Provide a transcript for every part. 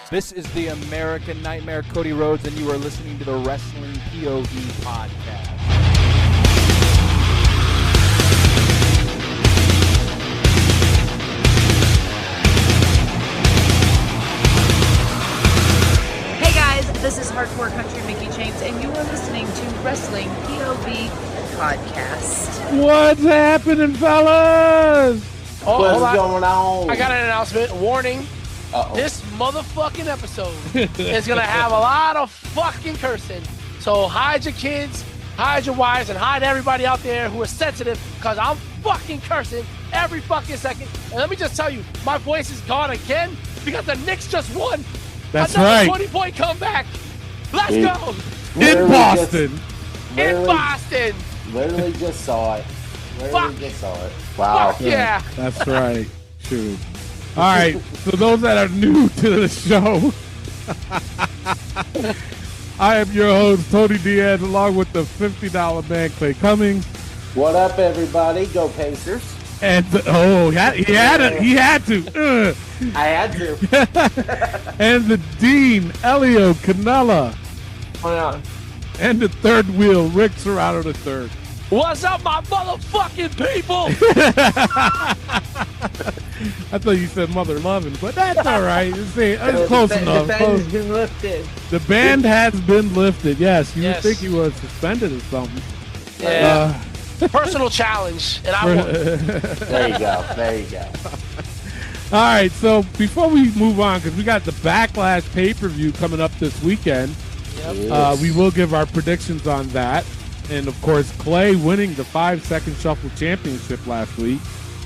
This is the American Nightmare, Cody Rhodes, and you are listening to the Wrestling POV podcast. Hey guys, this is Hardcore Country Mickey James, and you are listening to Wrestling POV podcast. What's happening, fellas? What's going on? I got an announcement. Warning. Uh-oh. This motherfucking episode is going to have a lot of fucking cursing. So hide your kids, hide your wives, and hide everybody out there who is sensitive, because I'm fucking cursing every fucking second. And let me just tell you, my voice is gone again because the Knicks just won. That's another right. 20-point comeback. Let's go. In Boston. In Boston. Literally just saw it. Fuck. Just saw it. Wow. Fuck yeah. That's right. True. All right. So those that are new to the show, I am your host, Tony Diaz, along with the $50 man, Clay Cummings. What up, everybody? Go Pacers. And he had to. I had to. And the Dean, Elio Canella. Hold on. And the third wheel, Rick Serrano the third. What's up, my motherfucking people? I thought you said mother loving, but that's all right. It's close enough. The band has been lifted. The band has been lifted. Yes, you Yes. would think he was suspended or something. Yeah. Personal challenge, and I won. There you go. There you go. All right, so before we move on, because we got the Backlash pay-per-view coming up this weekend, Yes. we will give our predictions on that. And, of course, Clay winning the 5-second Shuffle Championship last week.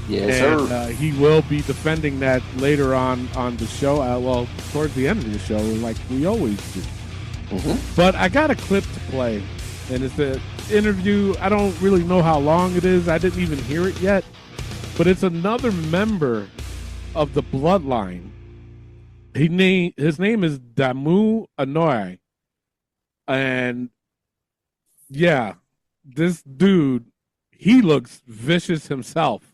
Yes, And sir. he will be defending that later on the show. Well, towards the end of the show, like we always do. Mm-hmm. But I got a clip to play, and it's an interview. I don't really know how long it is. I didn't even hear it yet. But it's another member of the Bloodline. His name is Damu Anoa'i. And, yeah, this dude, he looks vicious himself.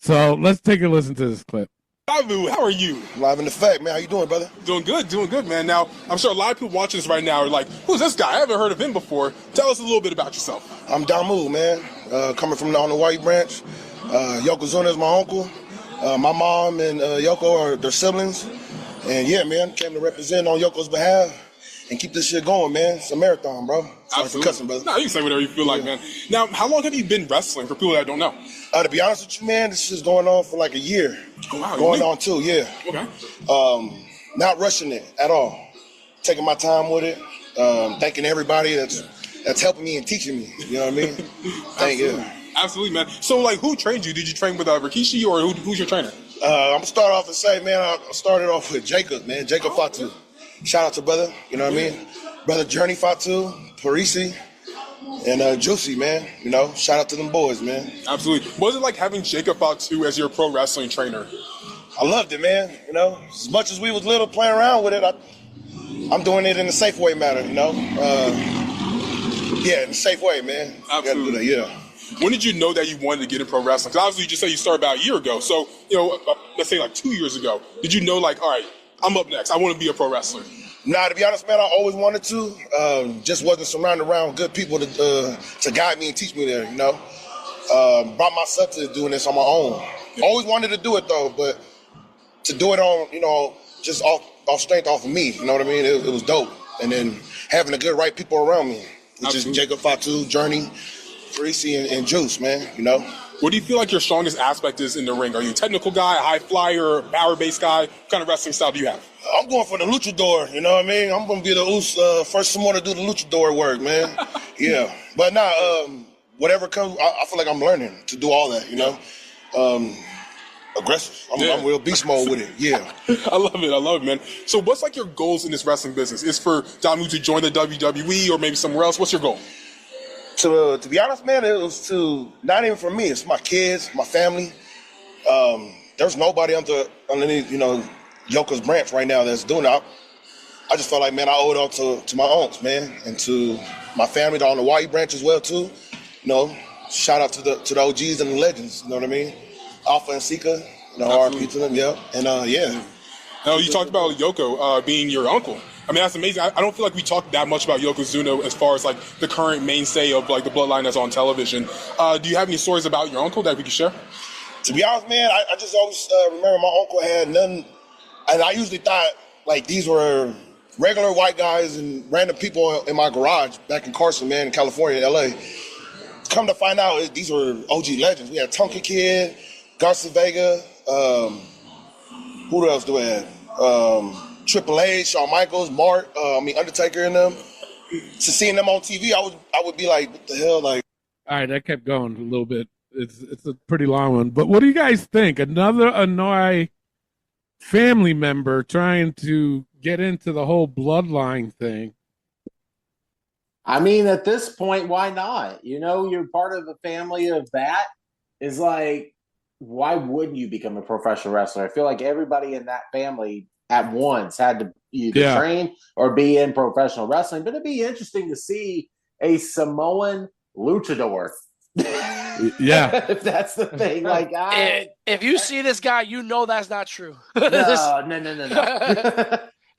So let's take a listen to this clip. Damu, how are you? Live in effect, man. How you doing, brother? Doing good, man. Now, I'm sure a lot of people watching this right now are like, who's this guy? I haven't heard of him before. Tell us a little bit about yourself. I'm Damu, man. Coming from on the White Branch. Yokozuna is my uncle. My mom and Yoko are their siblings. And yeah, man, came to represent on Yoko's behalf and keep this shit going, man. It's a marathon, bro. Sorry for cussing, brother. No, you can say whatever you feel like, man. Now, how long have you been wrestling for people that don't know? To be honest with you, man, this shit's going on for like a year. Oh, wow. Going on 2, yeah. Okay. Not rushing it at all. Taking my time with it. Thanking everybody that's helping me and teaching me. You know what I mean? Thank you. Absolutely, man. So, like, who trained you? Did you train with Rikishi, or who's your trainer? I'm gonna start off and say, man, I started off with Jacob, man. Jacob Fatu. Shout out to brother, you know what I mean? Brother Journey Fatu, Parisi, and Juicy, man. You know, shout out to them boys, man. Absolutely. What was it like having Jacob Fatu as your pro wrestling trainer? I loved it, man. You know, as much as we was little playing around with it, I'm doing it in a safe way manner, you know? Yeah, in a safe way, man. Absolutely. Gotta do that, yeah. When did you know that you wanted to get in pro wrestling? Because obviously you just said you started about a year ago. So, you know, let's say like 2 years ago. Did you know, like, all right, I'm up next. I want to be a pro wrestler. Nah, to be honest, man, I always wanted to. Just wasn't surrounded around good people to guide me and teach me there, you know? Brought myself to doing this on my own. Always wanted to do it, though, but to do it on, you know, just off strength off of me, you know what I mean? It was dope. And then having the good right people around me, which is Jacob Fatu, Journey, Parisi, and Juice, man, you know? What do you feel like your strongest aspect is in the ring? Are you a technical guy, a high flyer, power-based guy? What kind of wrestling style do you have? I'm going for the luchador, you know what I mean? I'm going to be the first someone to do the luchador work, man. Yeah. But whatever comes, I feel like I'm learning to do all that, you know? Aggressive. I'm real beast mode with it, yeah. I love it, man. So what's like your goals in this wrestling business? Is for Damu to join the WWE or maybe somewhere else? What's your goal? To be honest, man, it was not even for me. It's my kids, my family. There's nobody underneath, you know, Yoko's branch right now that's doing it. I just felt like, man, I owe it all to my aunts, man, and to my family on the YE branch as well, too. You know, shout out to the OGs and the legends. You know what I mean? Alpha and Sika. RP to them. Yeah. And yeah. Now, you talked about Yoko being your uncle. I mean, that's amazing. I don't feel like we talk that much about Yokozuna as far as like the current mainstay of like the bloodline that's on television. Do you have any stories about your uncle that we can share? To be honest, man, I just always remember my uncle had none, and I usually thought like these were regular white guys and random people in my garage back in Carson, man, in California, LA. Come to find out, these were OG legends. We had Tonka Kid, Garcia Vega, who else do we have? Triple H, Shawn Michaels, Undertaker and them. To seeing them on TV, I would be like, what the hell? Like, all right, that kept going a little bit. It's a pretty long one. But what do you guys think? Another Anoa'i family member trying to get into the whole bloodline thing. I mean, at this point, why not? You're part of the family of that. Is like, why wouldn't you become a professional wrestler? I feel like everybody in that family at once had to either train or be in professional wrestling. But it'd be interesting to see a Samoan luchador. Yeah. If that's the thing. Like, if you see this guy, you know that's not true. No.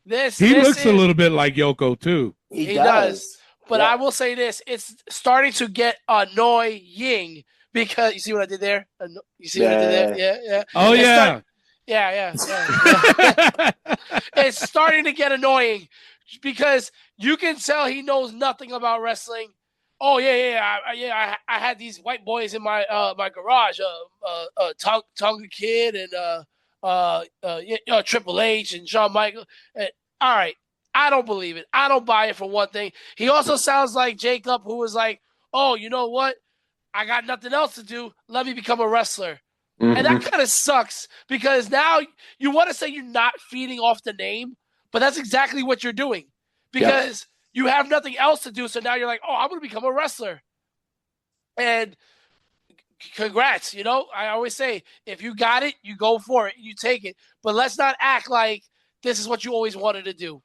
He looks a little bit like Yoko, too. He does. But I will say this. It's starting to get annoying because – you see what I did there? You see what I did there? Yeah. Oh, yeah. Yeah. It's starting to get annoying because you can tell he knows nothing about wrestling. Oh I had these white boys in my my garage, Tonga Kid and Triple H and Shawn Michaels. All right, I don't believe it. I don't buy it for one thing. He also sounds like Jacob, who was like, "Oh, you know what? I got nothing else to do. Let me become a wrestler." Mm-hmm. And that kind of sucks because now you want to say you're not feeding off the name, but that's exactly what you're doing because you have nothing else to do. So now you're like, oh, I'm going to become a wrestler. And congrats. I always say, if you got it, you go for it. You take it. But let's not act like this is what you always wanted to do.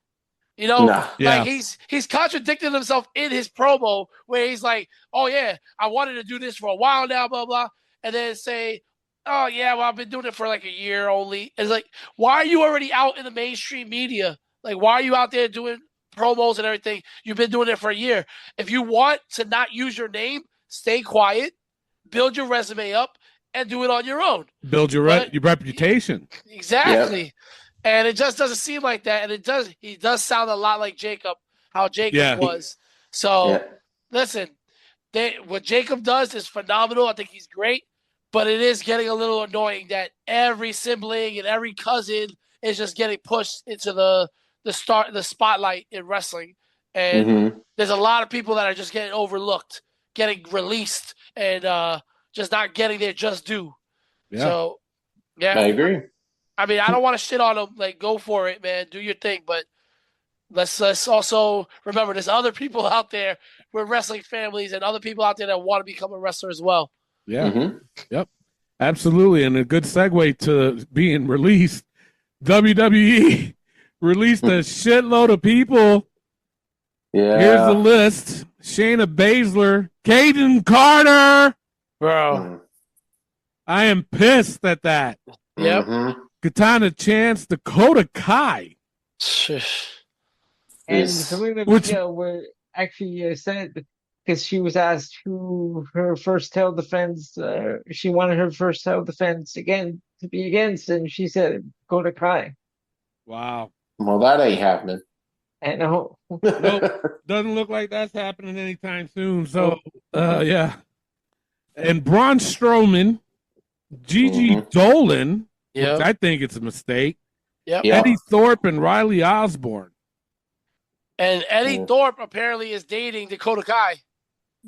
Like he's contradicting himself in his promo where he's like, oh, yeah, I wanted to do this for a while now, blah, blah. And then say, oh, yeah, well, I've been doing it for like a year only. It's like, why are you already out in the mainstream media? Like, why are you out there doing promos and everything? You've been doing it for a year. If you want to not use your name, stay quiet, build your resume up, and do it on your own. Build your reputation. Exactly. Yep. And it just doesn't seem like that. And he does sound a lot like Jacob, how Jacob was. So, listen, what Jacob does is phenomenal. I think he's great. But it is getting a little annoying that every sibling and every cousin is just getting pushed into the spotlight in wrestling. And there's a lot of people that are just getting overlooked, getting released, and just not getting their just due. Yeah. So, I agree. I mean, I don't want to shit on them. Like, go for it, man. Do your thing. But let's also remember there's other people out there with wrestling families and other people out there that want to become a wrestler as well. Yeah. Yep. Absolutely. And a good segue to being released. WWE released a shitload of people. Yeah. Here's the list. Shayna Baszler, Caden Carter. Bro. I am pissed at that. Yep. Katana Chance, Dakota Kai. And something that were actually said, because she was asked who her first title defense, she wanted her first title defense again to be against, and she said Dakota Kai. Wow. Well, that ain't happening. I know. Nope. Doesn't look like that's happening anytime soon. So, yeah. And Braun Strowman, Gigi Dolan, which I think it's a mistake. Yep. Eddie Thorpe and Riley Osborne. And Eddie Thorpe apparently is dating Dakota Kai.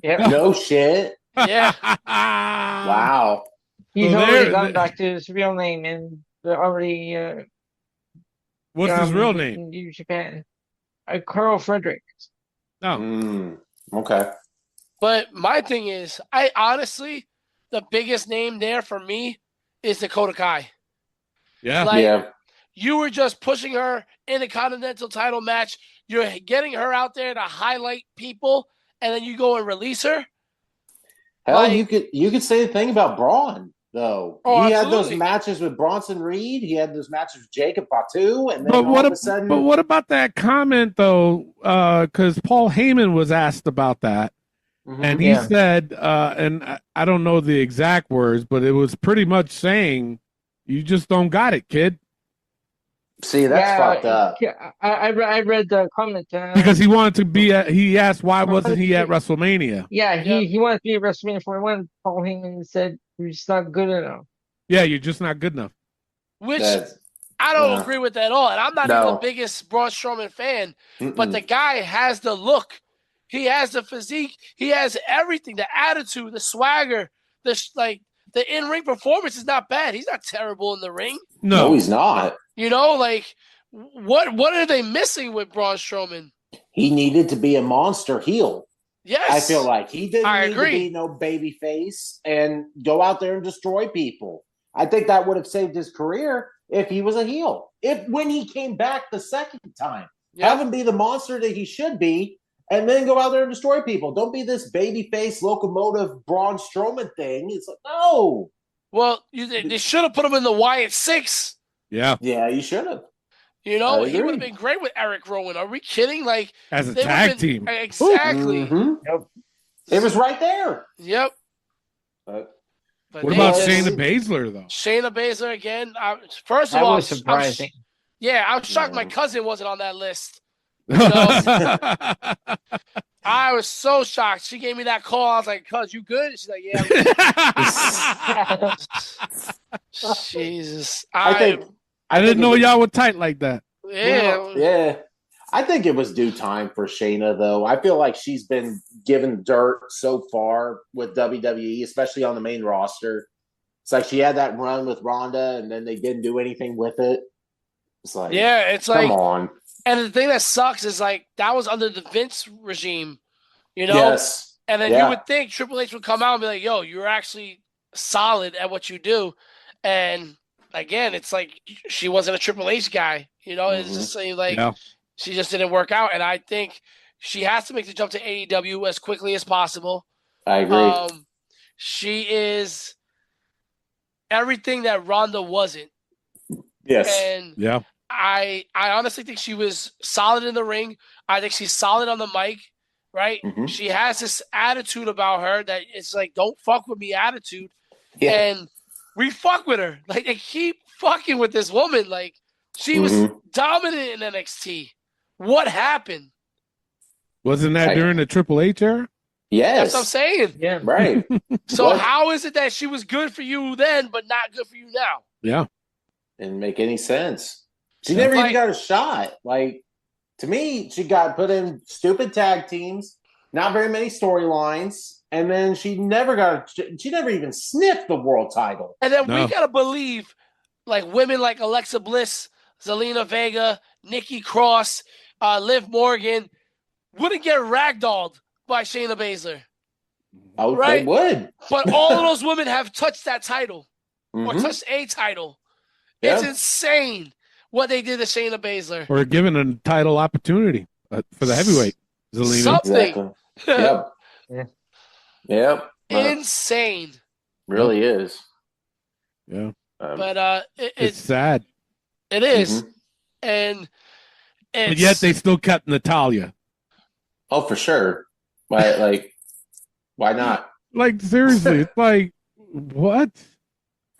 Yeah. No shit. Yeah. Wow. He's already gone back to his real name and already. What's his real name? In New Japan. Carl Frederick. Oh. Okay. But my thing is, I honestly, the biggest name there for me is Dakota Kai. Yeah. You were just pushing her in a Continental title match. You're getting her out there to highlight people, and then you go and release her. Hell, you could say the thing about Braun though. Oh, he had absolutely. those matches with Bronson Reed. He had those matches with Jacob Fatu, and then But all of a sudden, what about that comment though? Because Paul Heyman was asked about that, and he said, and I don't know the exact words, but it was pretty much saying, "You just don't got it, kid." see, that's fucked up. I read the comment Because he wanted to be he asked why wasn't he at WrestleMania? Yeah, he wanted to be at WrestleMania 41. Paul Heyman said you're just not good enough. Yeah, you're just not good enough. Which I don't agree with at all. And I'm not even the biggest Braun Strowman fan, but the guy has the look. He has the physique. He has everything, the attitude, the swagger, the in-ring performance is not bad. He's not terrible in the ring. No, he's not. You know, like what are they missing with Braun Strowman? He needed to be a monster heel. Yes. I feel like he didn't need to be no baby face and go out there and destroy people. I think that would have saved his career if he was a heel. When he came back the second time, have him be the monster that he should be, and then go out there and destroy people. Don't be this baby face locomotive Braun Strowman thing. It's like, no. Well, they should have put him in the Wyatt 6. Yeah. Yeah, you should have. You know, he would have been great with Eric Rowan. Are we kidding? Like, as a tag team. Exactly. Mm-hmm. Yep. It was right there. Yep. But what about Shayna Baszler, though? Shayna Baszler again. First of that all, was surprising. I was shocked my cousin wasn't on that list. You know? I was so shocked. She gave me that call. I was like, "Cuz, you good?" She's like, "Yeah." Jesus, I didn't know y'all were tight like that. Yeah, yeah. I think it was due time for Shayna, though. I feel like she's been given dirt so far with WWE, especially on the main roster. It's like she had that run with Ronda, and then they didn't do anything with it. It's like, come on. And the thing that sucks is like that was under the Vince regime, you know? Yes. And then you would think Triple H would come out and be like, yo, you're actually solid at what you do. And again, it's like she wasn't a Triple H guy, you know? It's just like she just didn't work out. And I think she has to make the jump to AEW as quickly as possible. I agree. She is everything that Ronda wasn't. Yes. And I honestly think she was solid in the ring. I think she's solid on the mic, right? Mm-hmm. She has this attitude about her that it's like, don't fuck with me attitude. Yeah. And we fuck with her. Like, they keep fucking with this woman. Like, she was dominant in NXT. What happened? Wasn't that during the Triple H era? Yes. That's what I'm saying. Yeah, right. So how is it that she was good for you then, but not good for you now? Yeah. Didn't make any sense. She never even got a shot. Like, to me, she got put in stupid tag teams, not very many storylines, and then she never even sniffed the world title. And then we gotta believe, like, women like Alexa Bliss, Zelina Vega, Nikki Cross, Liv Morgan wouldn't get ragdolled by Shayna Baszler. Oh, right? They would. But all of those women have touched that title or touched a title. Yeah. It's insane what they did to Shayna Baszler. Or given a title opportunity for the heavyweight. Zelina. Something. Exactly. Yep. Insane. Really is. Yeah. But it's sad. It is. And but yet they still kept Natalya. Oh, for sure. Why not? Like, seriously, it's like, what?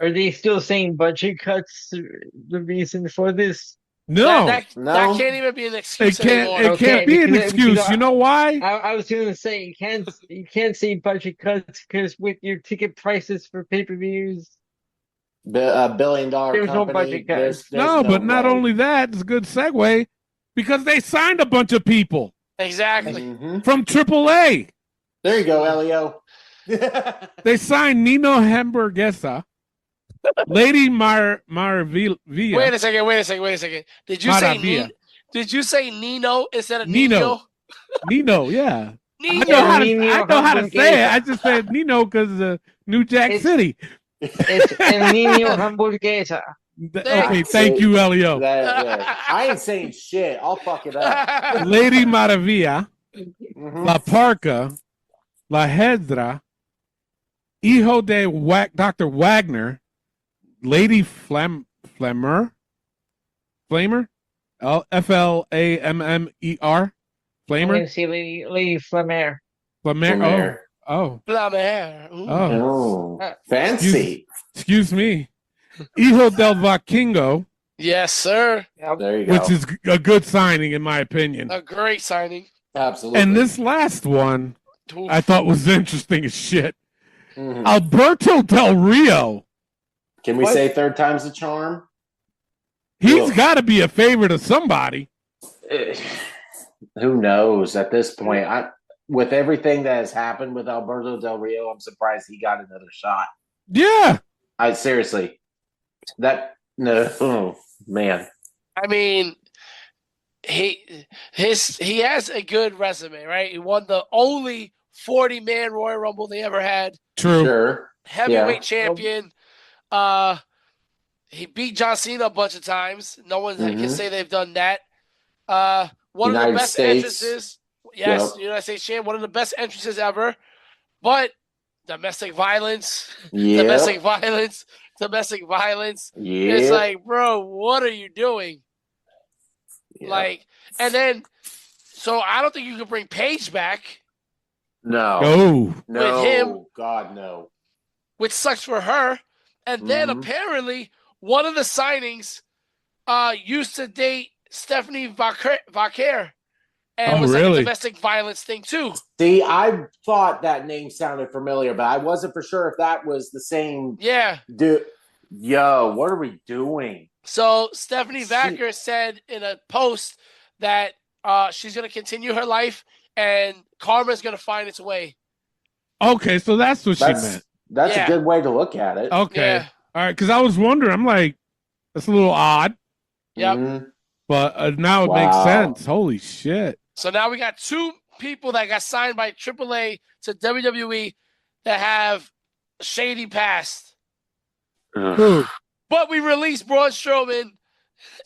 Are they still saying budget cuts the reason for this? No. That can't even be an excuse anymore. It can't be an excuse. You know why? I was going to say you can't say budget cuts because with your ticket prices for pay-per-views, $1 billion there's company, no budget cuts. No, but not only that, it's a good segue because they signed a bunch of people. Exactly. From AAA. There you go, Elio. They signed Nino Hamburguesa, Lady Maravilla. Wait a second. Did you say Nino instead of Nino? Nino, yeah. Nino. I know how to say it. I just said Nino because of New Jack City. It's El Nino Hamburguesa. Okay, thank you, Elio. I ain't saying shit. I'll fuck it up. Lady Maravilla, La Parca, La Hedra, Dr. Wagner, Lady Flamer, Flamer, Flammer, I'm Flamer, going to see Lady Flamer. Flamer. Oh, Flamer. Ooh. oh. Oh, fancy. Excuse me. Hijo del Vikingo, Yes, sir. Yep. There you go. which is a good signing in my opinion. A great signing. Absolutely. And this last one Oof. I thought was interesting as shit. Mhm. Alberto Del Rio. Can we What? say third time's a charm? He's Ugh. got to be a favorite of somebody. Who knows at this point? With everything that has happened with Alberto Del Rio, I'm surprised he got another shot. Yeah. I seriously, oh man. I mean, he has a good resume, right? He won the only 40-man Royal Rumble they ever had. True. Sure. Heavyweight champion. He beat John Cena a bunch of times. No one can say they've done that. One of the United best States. entrances. Yes, Yep. United States champ. One of the best entrances ever. But domestic violence. Yep. Domestic violence. Yep. It's like, bro, what are you doing? Yep. Like, and then, so I don't think you can bring Paige back, no. Oh. No. with him. God, no. which sucks for her. And then apparently one of the signings used to date Stephanie Vaquer. And Oh, was like really? a domestic violence thing too. See, I thought that name sounded familiar, but I wasn't for sure if that was the same Yeah. dude. Yo, what are we doing? So Stephanie Vaquer said in a post that she's going to continue her life and karma's going to find its way. Okay, so that's what she meant. That's Yeah. a good way to look at it. Okay. Yeah. All right, because I was wondering. I'm like, that's a little odd, Yep. Mhm. but now it makes Wow. sense. Holy shit. So now we got two people that got signed by AAA to WWE that have shady past. Who? But we released Braun Strowman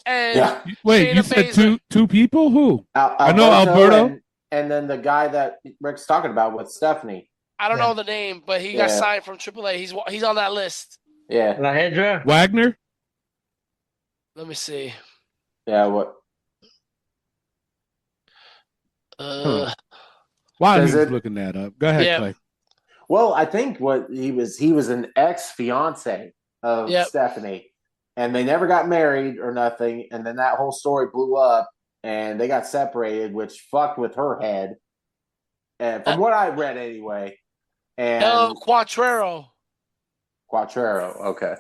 and Yeah. Wait, Shayna you said Baszler. two people? Who? Al- I know Alberto. And then the guy that Rick's talking about with Stephanie. I don't know the name, but he got Yeah. signed from AAA. He's on that list. Yeah. Lahedra? Wagner? Let me see. Yeah. What? While Does he was it- looking that up. Go ahead, Yeah. Clay. Well, I think what he was an ex-fiance of Yep. Stephanie, and they never got married or nothing. And then that whole story blew up, and they got separated, which fucked with her head. And from what I read, anyway. And El Quattrero. Quattrero, okay.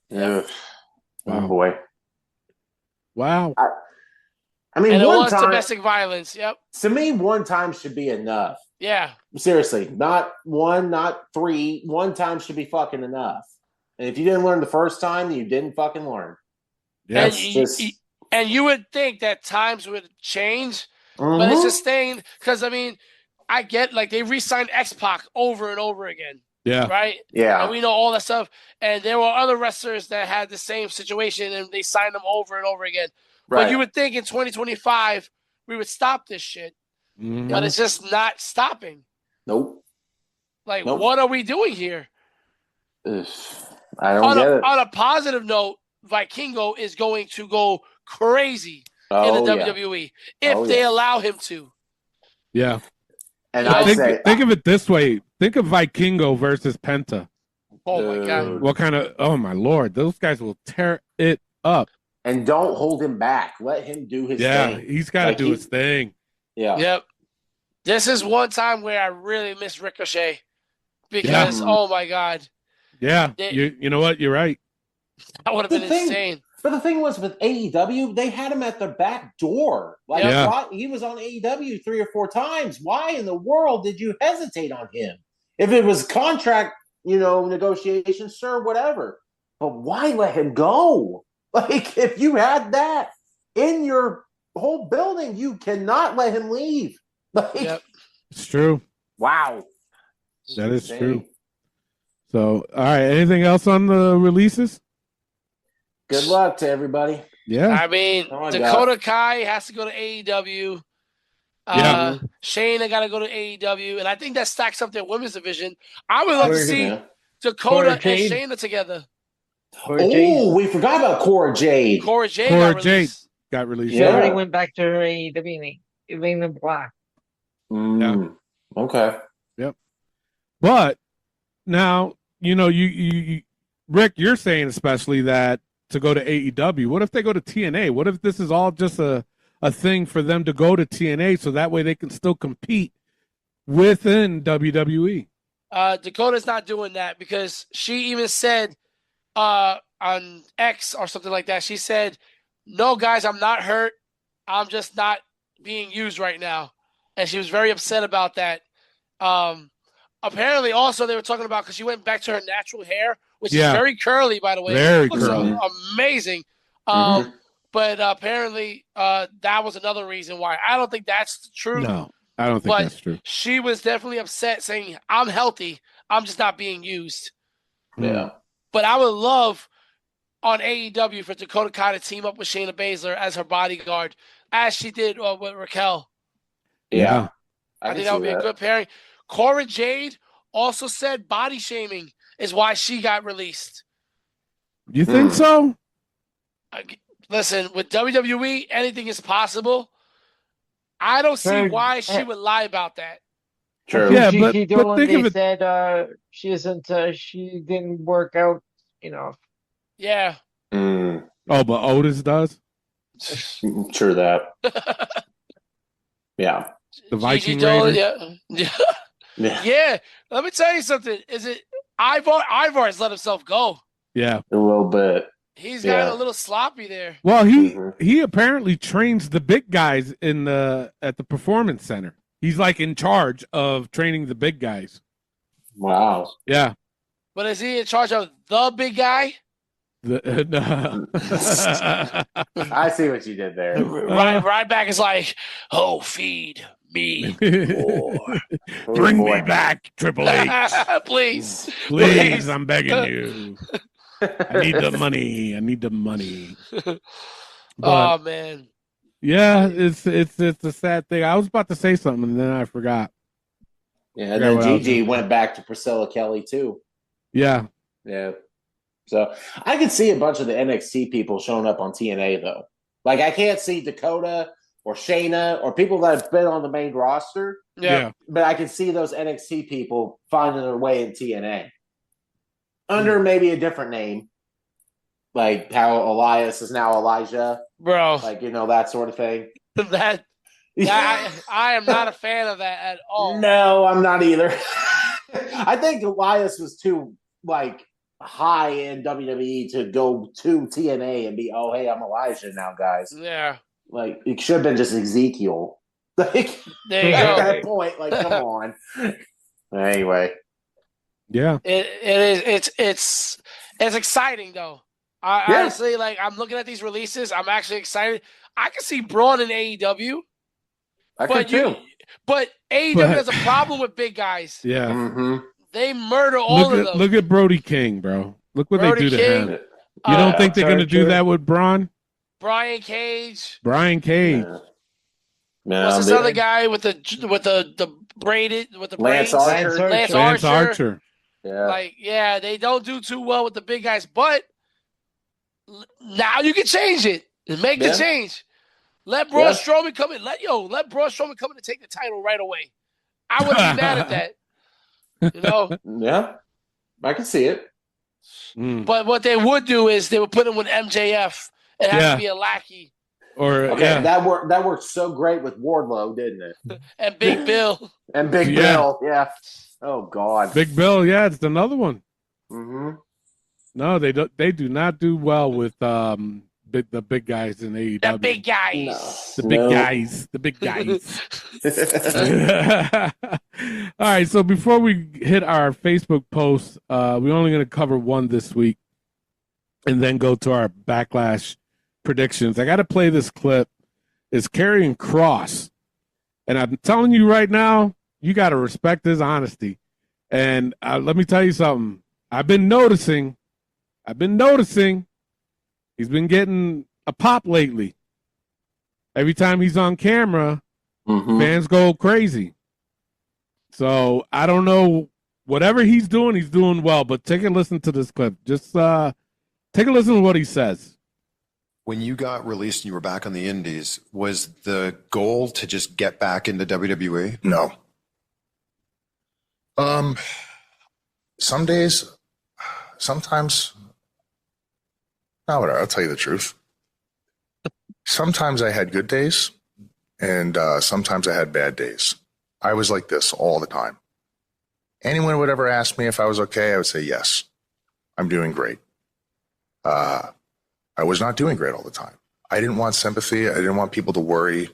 Yeah. Ugh. Wow. Oh boy. Wow. I mean, And it one was time domestic violence. Yep. to me, one time should be enough. Yeah. Seriously, not one, not three. One time should be fucking enough. And if you didn't learn the first time, you didn't fucking learn. Yeah. And, That's and you would think that times would change, but it's just staying because, I mean, I get like they re-signed X-Pac over and over again, Yeah. right? Yeah. And we know all that stuff. And there were other wrestlers that had the same situation and they signed them over and over again. Right. But you would think in 2025 we would stop this shit, Mhm. but it's just not stopping. Nope. Like, Nope. what are we doing here? Ugh. I don't get it. On a positive note, Vikingo is going to go crazy in the yeah. WWE if Oh, they yeah. allow him to. Yeah. And Yeah, I Think, say, think of it this way. Think of Vikingo versus Penta. Oh my god! Dude. What kind of, oh my Lord, those guys will tear it up. and don't hold him back. Let him do his Yeah, thing. he's got to Like, do his thing. Yeah. Yep. This is one time where I really miss Ricochet because oh my god, Yeah, They- you know what? You're right. that would have The been thing- insane. But the thing was with AEW, they had him at the back door. Like Yeah. why, he was on AEW 3 or 4 times. Why in the world did you hesitate on him? If it was contract, negotiations, sure, whatever. But why let him go? Like if you had that in your whole building, you cannot let him leave. Like, Yep. It's true. wow. That is Insane. true. So, all right. Anything else on the releases? Good luck to everybody. Yeah. I mean, Oh my Dakota Kai has to go to AEW. Shayna got to go to AEW, and I think that stacks up their women's division. I would love to see Dakota and Shayna together. Oh, we forgot about Cora Jade. Cora Jade got released. She already went back to her AEW in the black. Yeah. Okay. Yep. But now, you Rick, you're saying especially that to go to AEW. What if they go to TNA? What if this is all just a thing for them to go to TNA so that way they can still compete within WWE? Dakota's not doing that because she even said on X or something like that, she said, "No, guys, I'm not hurt. I'm just not being used right now." And she was very upset about that. Apparently, also, they were talking about because she went back to her natural hair, which is very curly, by the way. Very looks curly. Amazing. But apparently, that was another reason why. I don't think that's true. No, I don't think that's true. She was definitely upset, saying, "I'm healthy. I'm just not being used." Yeah. But I would love on AEW for Dakota Kai to team up with Shayna Baszler as her bodyguard, as she did with Raquel. Yeah. I think that would be a good pairing. Cora Jade also said body shaming is why she got released. You think so? Listen, with WWE, anything is possible. I don't see why she would lie about that. True. Yeah, She but the think one of they it. said she didn't work out enough. Yeah. Oh, but Otis does? True that. Yeah. The Viking Raider. Yeah. Yeah. Let me tell you something. Is it Ivar? Ivar has let himself go. Yeah. A little bit. He's gotten a little sloppy there. Well, he apparently trains the big guys at the performance center. He's like in charge of training the big guys. Wow. Yeah. But is he in charge of the big guy? No. I see what you did there. Ryback is like, "Oh, feed me more. Bring me back, Triple H. Please. Please, I'm begging you. I need the money. I need the money." Oh man. Yeah, it's a sad thing. I was about to say something and then I forgot. Yeah, and then Gigi went back to Priscilla Kelly too. Yeah. Yeah. So I could see a bunch of the NXT people showing up on TNA though. Like I can't see Dakota or Shayna or people that have been on the main roster. Yeah. But I can see those NXT people finding their way in TNA. Under maybe a different name. Like how Elias is now Elijah. Bro. Like, that sort of thing. I am not a fan of that at all. No, I'm not either. I think Elias was too, high in WWE to go to TNA and be, "Oh, hey, I'm Elijah now, guys." Yeah. It should have been just Ezekiel. There you go. At that point, come on. Anyway. Yeah. It's exciting though. Honestly, I'm looking at these releases. I'm actually excited. I can see Braun in AEW. I could too. But AEW has a problem with big guys. Yeah. Mm-hmm. They murder all of them. Look at Brody King, bro. Look what Brody they do to King, him. You don't think they're going to do that with Braun? Brian Cage. Yeah. What's this other guy with the braided with the braids? Lance Archer. Yeah. They don't do too well with the big guys, but now you can change it and make the change. Let Braun Strowman come in. Let Braun Strowman come in and take the title right away. I wouldn't be mad at that. Yeah, I can see it. But what they would do is they would put him with MJF and have to be a lackey. That worked so great with Wardlow, didn't it? And Big Bill. Bill, yeah. Oh God, Big Bill, yeah, it's another one. Mm-hmm. No, they do not do well with the big guys in AEW. The big guys. No. The big guys. All right, so before we hit our Facebook post, we're only going to cover one this week and then go to our Backlash predictions. I got to play this clip. It's karrion Kross. And I'm telling you right now, you got to respect his honesty. And let me tell you something. I've been noticing he's been getting a pop lately. Every time he's on camera, Fans go crazy. So I don't know. Whatever he's doing well. But take a listen to this clip. Just take a listen to what he says. When you got released and you were back on the Indies, was the goal to just get back into WWE? No. Some days, sometimes, no, whatever, I'll tell you the truth. Sometimes I had good days, and sometimes I had bad days. I was like this all the time. Anyone would ever ask me if I was okay, I would say yes. I'm doing great. I was not doing great all the time. I didn't want sympathy. I didn't want people to worry.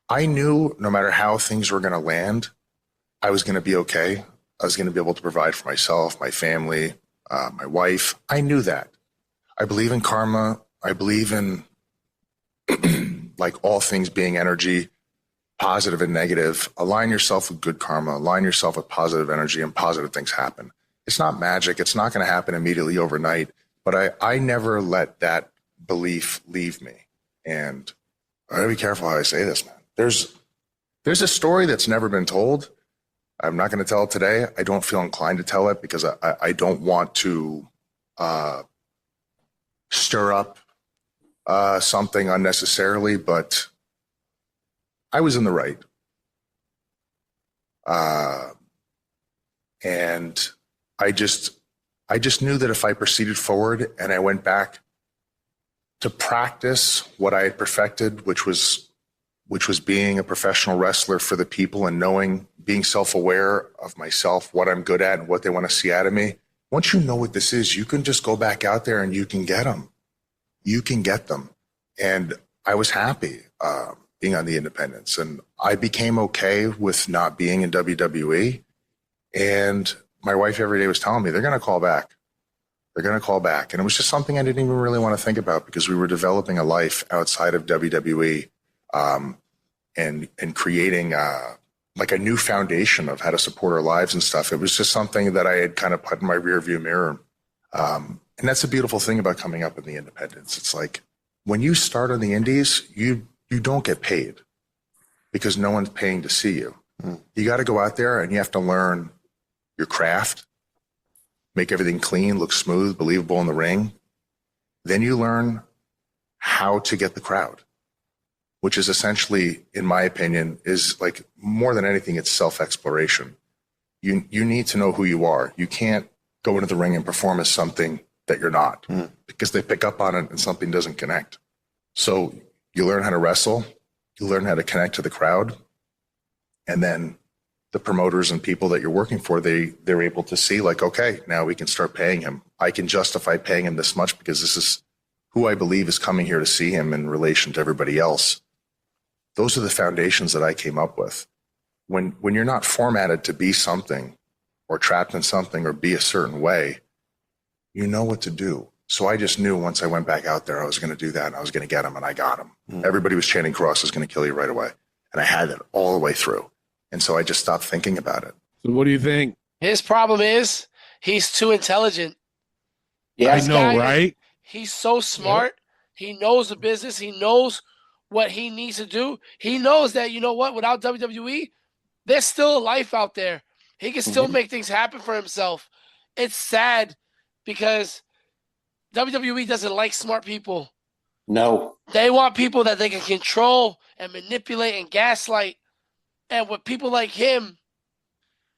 I knew no matter how things were going to land, I was going to be okay. I was going to be able to provide for myself, my family, my wife. I knew that. I believe in karma. I believe in like all things being energy, positive and negative. Align yourself with good karma. Align yourself with positive energy, and positive things happen. It's not magic. It's not going to happen immediately overnight. But I never let that belief leave me. And I gotta be careful how I say this, man. There's a story that's never been told. I'm not going to tell it today. I don't feel inclined to tell it because I don't want to stir up something unnecessarily, but I was in the right. And I just knew that if I proceeded forward and I went back to practice what I had perfected, which was being a professional wrestler for the people and being self-aware of myself, what I'm good at and what they want to see out of me. Once you know what this is, you can just go back out there and you can get them. You can get them. And I was happy being on the independents, and I became okay with not being in WWE. And my wife every day was telling me, they're going to call back. They're going to call back. And it was just something I didn't even really want to think about because we were developing a life outside of WWE and creating like a new foundation of how to support our lives and stuff. It was just something that I had kind of put in my rearview mirror. And that's the beautiful thing about coming up in the independents. It's like when you start on the indies, you don't get paid because no one's paying to see you. You got to go out there and you have to learn your craft, make everything clean, look smooth, believable in the ring. Then you learn how to get the crowd, which is essentially, in my opinion, is like more than anything, it's self-exploration. You need to know who you are. You can't go into the ring and perform as something that you're not because they pick up on it and something doesn't connect. So you learn how to wrestle, you learn how to connect to the crowd, and then the promoters and people that you're working for, they're able to see like, okay, now we can start paying him. I can justify paying him this much because this is who I believe is coming here to see him in relation to everybody else. Those are the foundations that I came up with. When you're not formatted to be something or trapped in something or be a certain way, you know what to do. So I just knew once I went back out there, I was going to do that and I was going to get him, and I got him. Everybody was chanting Kross is going to kill you right away. And I had it all the way through. And so I just stopped thinking about it. So what do you think? His problem is he's too intelligent. Yeah, I know, right? He's so smart. He knows the business. He knows what he needs to do. He knows that, you know what, without WWE, there's still a life out there. He can still make things happen for himself. It's sad because WWE doesn't like smart people. No. They want people that they can control and manipulate and gaslight. And with people like him,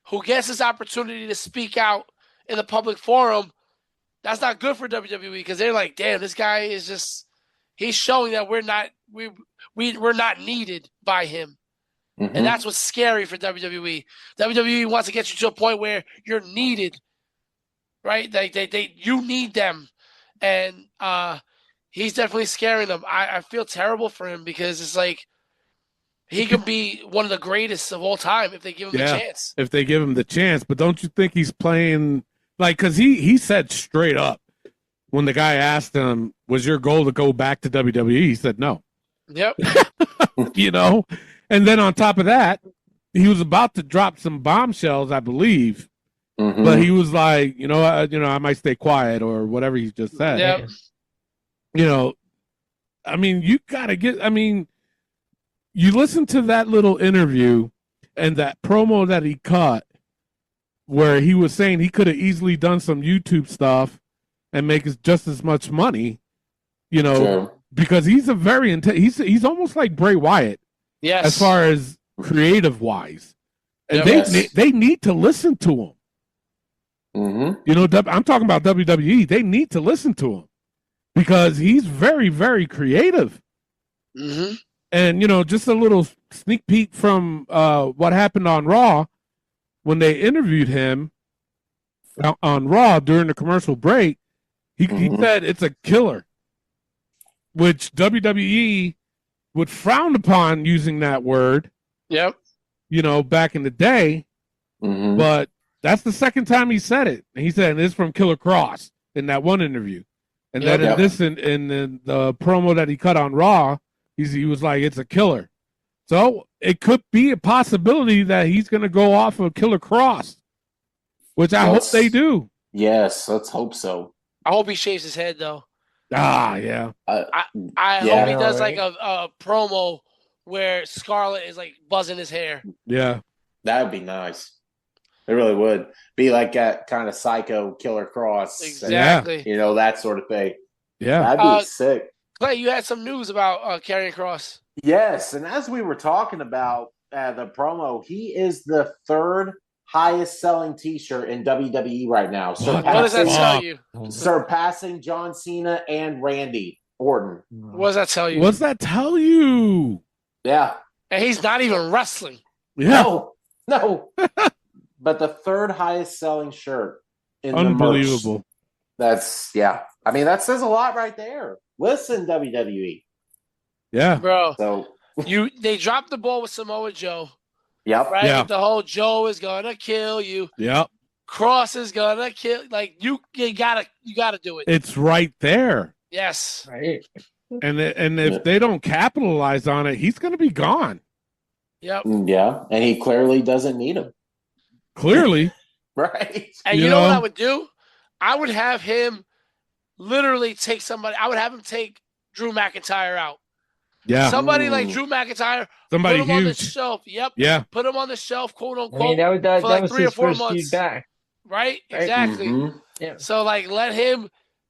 who gets this opportunity to speak out in the public forum, that's not good for WWE because they're like, damn, this guy is just, he's showing that we're not needed by him. And that's what's scary for WWE. WWE wants to get you to a point where you're needed, right? You need them. And he's definitely scaring them. I feel terrible for him because it's like, he could be one of the greatest of all time if they give him the chance. If they give him the chance. But don't you think he's playing like, because he said straight up when the guy asked him, was your goal to go back to WWE? He said no. Yep. You know? And then on top of that, he was about to drop some bombshells, I believe. But he was like, I might stay quiet or whatever he just said. Yep. You know, I mean, you got to get, you listen to that little interview and that promo that he cut where he was saying he could have easily done some YouTube stuff and make just as much money, because he's a very he's almost like Bray Wyatt, as far as creative wise, and they need to listen to him. I'm talking about WWE. They need to listen to him because he's very, very creative. And just a little sneak peek from what happened on Raw when they interviewed him on Raw during the commercial break. He said it's a killer, which WWE would frown upon using that word. Yep. Back in the day. But that's the second time he said it. And he said it's from Killer Kross in that one interview. And then in the promo that he cut on Raw, he was like, it's a killer. So it could be a possibility that he's going to go off of Killer Kross, which I hope they do. Yes, let's hope so. I hope he shaves his head, though. Yeah. I hope he does like a promo where Scarlett is like buzzing his hair. Yeah. That would be nice. It really would. Be like that kind of psycho Killer Kross. Exactly. And, that sort of thing. Yeah. That'd be sick. Clay, you had some news about Karrion Kross. Yes, and as we were talking about the promo, he is the third highest selling T-shirt in WWE right now. What does that tell you? Surpassing John Cena and Randy Orton. What does that tell you? What does that tell you? Yeah. And he's not even wrestling. Yeah. No. But the third highest selling shirt in Unbelievable. The merch. That says a lot right there. Listen, WWE. Yeah. Bro. So they dropped the ball with Samoa Joe. Yep. Right? Yeah. With the whole Joe is gonna kill you. Yep. Kross is gonna kill you gotta do it. It's right there. Yes. Right. And if they don't capitalize on it, he's gonna be gone. Yep. Yeah. And he clearly doesn't need him. Clearly. Right. And you know what I would do? I would have him literally take somebody. I would have him take Drew McIntyre out. Yeah. Somebody like Drew McIntyre. Somebody put him on the huge. Shelf. Yep. Yeah. Put him on the shelf, quote unquote. That for like was 3 or his 4 first months. feud back. Right? Exactly. Yeah. So let him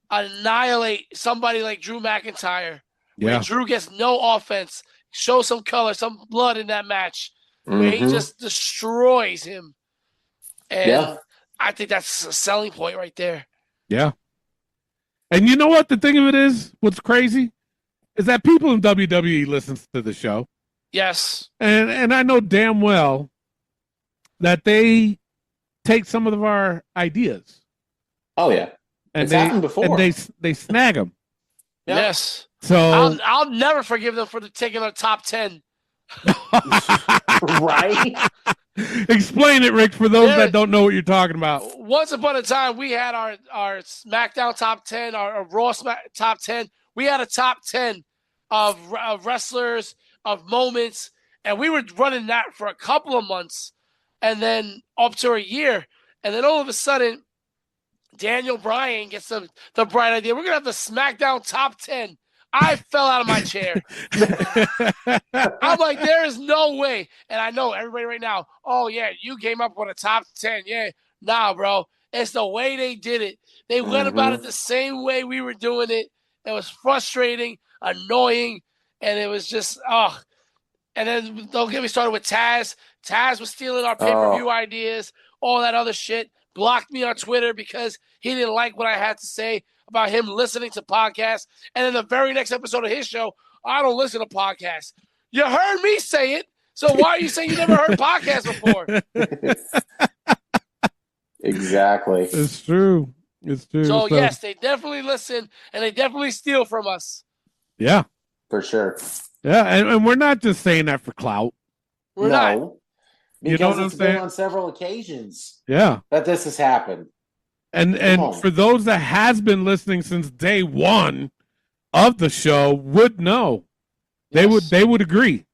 annihilate somebody like Drew McIntyre. Yeah. Where Drew gets no offense. Show some color, some blood in that match. Where he just destroys him. And I think that's a selling point right there. Yeah. And you know what the thing of it is? What's crazy is that people in WWE listen to the show. Yes. And I know damn well that they take some of our ideas. Oh, yeah. And happened before. And they snag them. Yep. Yes. So I'll never forgive them for taking our top 10. Right? Explain it, Rick, for those that don't know what you're talking about. Once upon a time, we had our SmackDown top 10, our Raw top 10. We had a top 10 of wrestlers, of moments, and we were running that for a couple of months and then up to a year. And then all of a sudden, Daniel Bryan gets the bright idea. We're going to have the SmackDown top 10. I fell out of my chair. I'm like, there is no way. And I know everybody right now, oh, yeah, you came up with a top 10. Yeah. Nah, bro. It's the way they did it. They went about it the same way we were doing it. It was frustrating, annoying, and it was just, And then don't get me started with Taz. Taz was stealing our pay-per-view ideas, all that other shit. Blocked me on Twitter because he didn't like what I had to say about him listening to podcasts. And in the very next episode of his show, I don't listen to podcasts. You heard me say it, so why are you saying you never heard podcasts before? Exactly. It's true. It's true. So, yes, they definitely listen, and they definitely steal from us. Yeah. For sure. Yeah, and we're not just saying that for clout. We're not. Because you know what I'm it's been saying? on several occasions Yeah. that this has happened. And for those that has been listening since day one of the show would know. They would agree.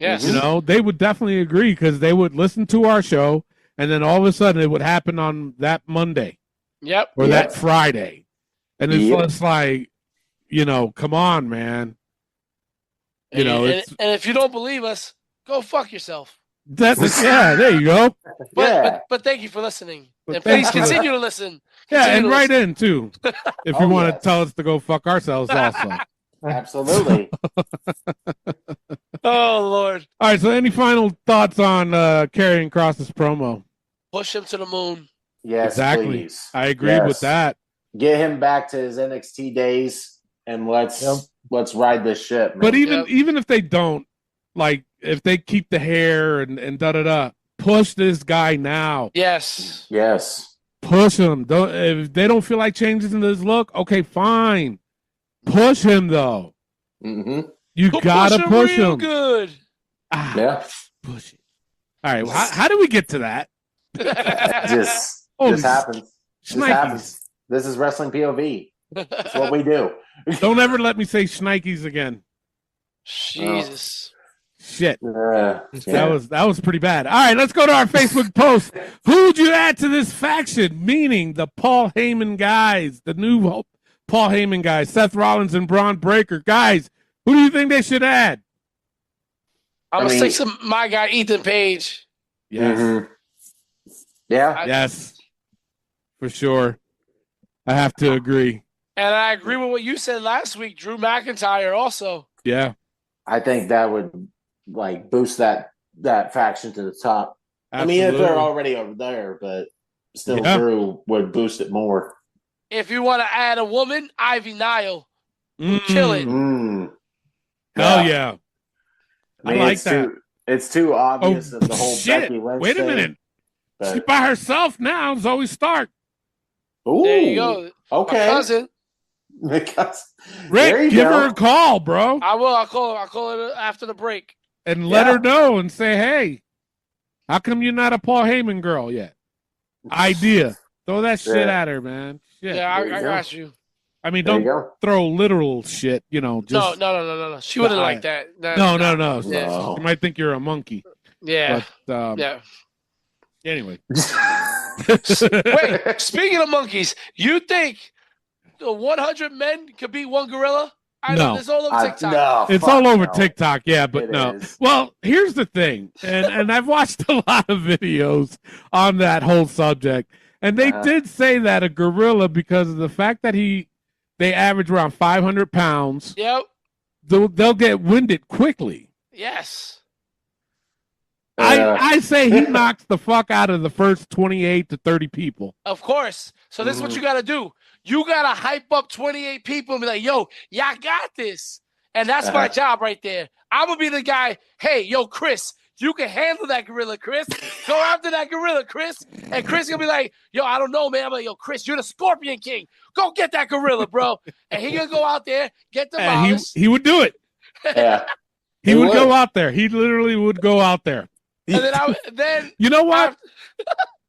Yes. You know, they would definitely agree because they would listen to our show and then all of a sudden it would happen on that Monday. Yep. Or that Friday. And it's just like, come on, man. And if you don't believe us, go fuck yourself. There you go. But thank you for listening. And please continue to listen. And write in, too, if you want to tell us to go fuck ourselves also. Absolutely. Oh, Lord. All right, so any final thoughts on Karrion Kross's promo? Push him to the moon. Yes, exactly. Please. I agree with that. Get him back to his NXT days, and let's ride this ship, man. But even if they don't, like, if they keep the hair and da-da-da, push this guy now. Yes. Push him. If they don't feel like changing his look, okay, fine. Push him, though. Mm-hmm. You gotta push him. Good. Push it. All right, well, how do we get to that? Just happens. Just happens. This is Wrestling POV. That's what we do. Don't ever let me say shnikes again. Jesus. Shit. That was pretty bad. All right, let's go to our Facebook post. Who would you add to this faction? Meaning the Paul Heyman guys, the new Paul Heyman guys, Seth Rollins and Braun Breaker. Guys, who do you think they should add? I'm going to stick to my guy, Ethan Page. Yes. Mm-hmm. Yeah. Yes. For sure. I have to agree. And I agree with what you said last week, Drew McIntyre also. Yeah. I think that would boost that faction to the top. Absolutely. I mean, if they're already over there, but still Drew would boost it more. If you want to add a woman, Ivy Nile. Kill it. Hell yeah. I like that. It's too obvious that the whole Becky Lynch Wait a minute. She's by herself now. Zoe Stark. Ooh. There you go. Okay. My cousin. Rick, give her a call, bro. I will. I'll call her after the break. And let her know and say, hey, how come you're not a Paul Heyman girl yet? Idea. Throw that shit at her, man. Shit. Yeah, I got you. I mean, don't throw literal shit, Just, No. She wouldn't like that. No. Yeah. She might think you're a monkey. Yeah. But, Anyway. Wait, speaking of monkeys, you think the 100 men could beat one gorilla? I know it's all over TikTok. It's all over TikTok, but no. Is. Well, here's the thing, and I've watched a lot of videos on that whole subject, and they did say that a gorilla, because of the fact that they average around 500 pounds. Yep. They'll get winded quickly. Yes. I say he knocks the fuck out of the first 28 to 30 people. Of course. So this is what you got to do. You got to hype up 28 people and be like, yo, y'all got this. And that's my job right there. I'm going to be the guy, hey, yo, Chris, you can handle that gorilla, Chris. Go after that gorilla, Chris. And Chris going to be like, yo, I don't know, man. I'm like, yo, Chris, you're the Scorpion King. Go get that gorilla, bro. And he going to go out there, get demolished. He would do it. Yeah. He would go out there. He literally would go out there. And then you know what?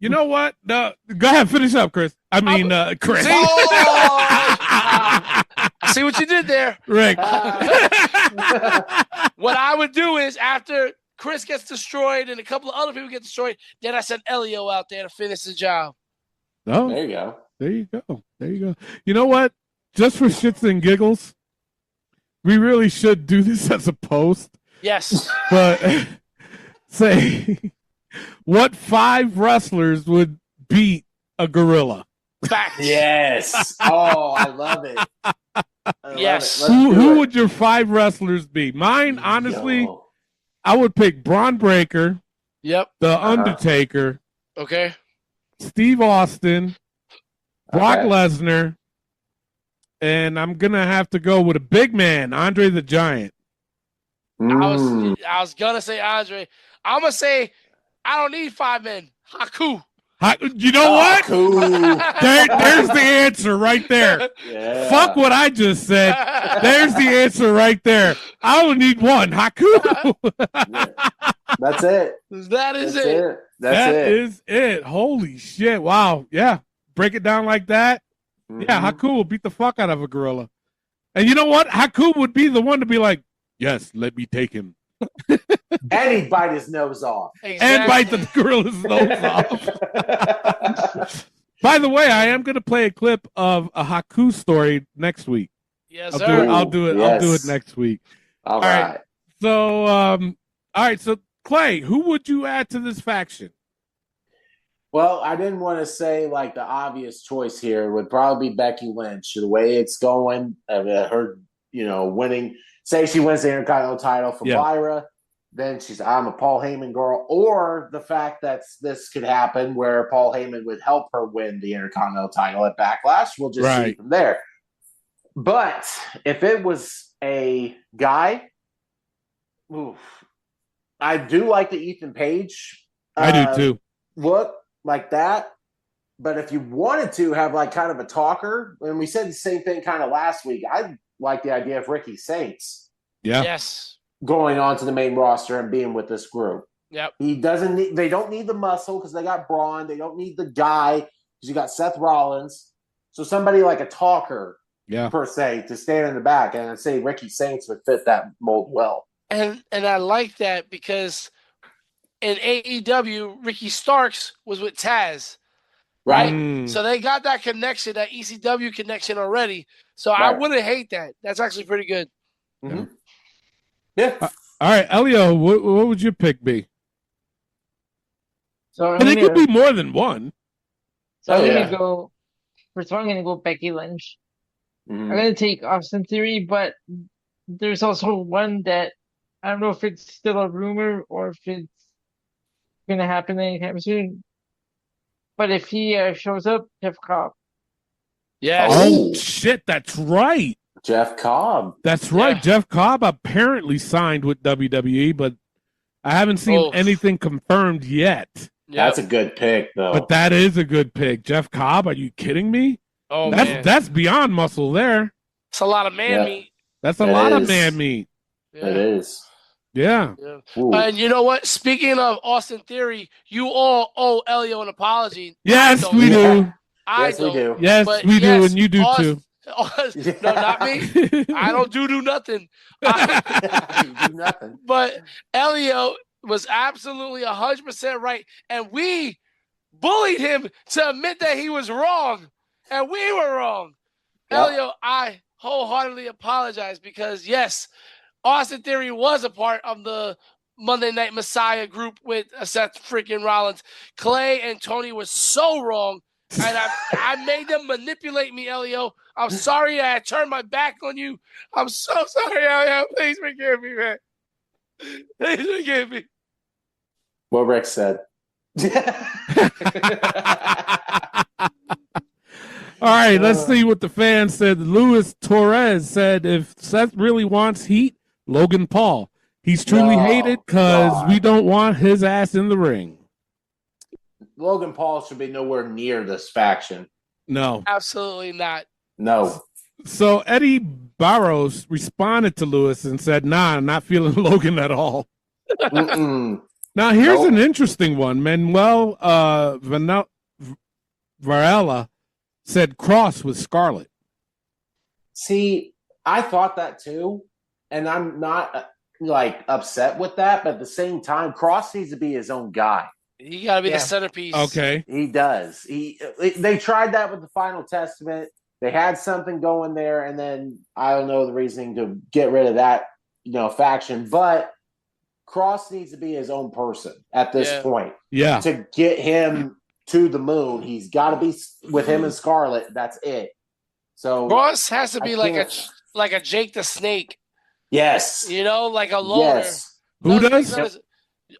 You know what? No, go ahead, finish up, Chris. Chris. See what you did there, Rick. What I would do is after Chris gets destroyed and a couple of other people get destroyed, then I send Elio out there to finish the job. Oh, there you go. There you go. You know what? Just for shits and giggles, we really should do this as a post. Yes. But say, what 5 wrestlers would beat a gorilla? Facts. Yes. Oh, I love it. Yes. Who would your 5 wrestlers be? Mine, honestly, I would pick Braun Breaker. Yep. The Undertaker. Okay. Steve Austin. Brock Lesnar. And I'm going to have to go with a big man, Andre the Giant. I was going to say Andre. I'm going to say I don't need 5 men. Haku. You know what? There's the answer right there. Yeah. Fuck what I just said. There's the answer right there. I only need 1. Haku. That's it. That is it. That is it. Holy shit. Wow. Yeah. Break it down like that. Mm-hmm. Yeah, Haku will beat the fuck out of a gorilla. And you know what? Haku would be the one to be like, yes, let me take him. And he'd bite his nose off. Exactly. And bite the gorilla's nose off. By the way, I am going to play a clip of a Haku story next week. Yes, I'll sir. Do it. I'll do it next week. All right. So, all right. So, Clay, who would you add to this faction? Well, I didn't want to say like the obvious choice here would probably be Becky Lynch. The way it's going, her, winning. Say she wins the Intercontinental title from Lyra, then I'm a Paul Heyman girl. Or the fact that this could happen where Paul Heyman would help her win the Intercontinental title at Backlash. We'll just see from there. But if it was a guy, I do like the Ethan Page. I do too. Look like that. But if you wanted to have like kind of a talker, and we said the same thing kind of last week, I like the idea of Ricky Saints. Yeah. Yes. Going on to the main roster and being with this group. Yep. They don't need the muscle because they got Braun. They don't need the guy because you got Seth Rollins. So somebody like a talker, per se, to stand in the back, and I'd say Ricky Saints would fit that mold well. And I like that because in AEW, Ricky Starks was with Taz. Right? So they got that connection, that ECW connection already. So I wouldn't hate that. That's actually pretty good. Mm-hmm. Yeah. All right, Elio, what would your pick be? So and it could be more than one. So I'm going to go, first of all, I'm going to go Becky Lynch. I'm going to take Austin Theory, but there's also one that I don't know if it's still a rumor or if it's going to happen anytime soon. But if he shows up, Jeff Cobb. Yes. Oh, shit, that's right. Jeff Cobb. That's right. Yeah. Jeff Cobb apparently signed with WWE, but I haven't seen anything confirmed yet. Yep. That's a good pick, though. But that is a good pick. Jeff Cobb, are you kidding me? Oh, man. That's beyond muscle there. It's a lot of man meat. That's a lot of man meat. Yeah. It is. Yeah. And you know what? Speaking of Austin Theory, you all owe Elio an apology. Yes, we do. Yes, we do. Yes, we do, and you do too. No, not me. I don't do nothing. do nothing. But Elio was absolutely 100% right, and we bullied him to admit that he was wrong, and we were wrong. Yep. Elio, I wholeheartedly apologize because, yes, Austin Theory was a part of the Monday Night Messiah group with Seth freaking Rollins. Clay and Tony were so wrong, and I made them manipulate me, Elio. I'm sorry I turned my back on you. I'm so sorry, Elio. Please forgive me, man. Please forgive me. What Rick said. All right, let's see what the fans said. Luis Torres said, if Seth really wants heat, Logan Paul. He's truly hated because we don't want his ass in the ring. Logan Paul should be nowhere near this faction. No. Absolutely not. No. So Eddie Barros responded to Lewis and said, nah, I'm not feeling Logan at all. Now, here's an interesting one. Manuel Varela said Kross with Scarlett. See, I thought that too, and I'm not upset with that, but at the same time, Kross needs to be his own guy. He got to be the centerpiece. Okay. He does. They tried that with the Final Testament. They had something going there, and then I don't know the reasoning to get rid of that, faction, but Kross needs to be his own person at this point. Yeah. To get him to the moon, he's got to be with him and Scarlett. That's it. So Kross has to be like a Jake the Snake. Yes. Like a loner. Yes. Who does?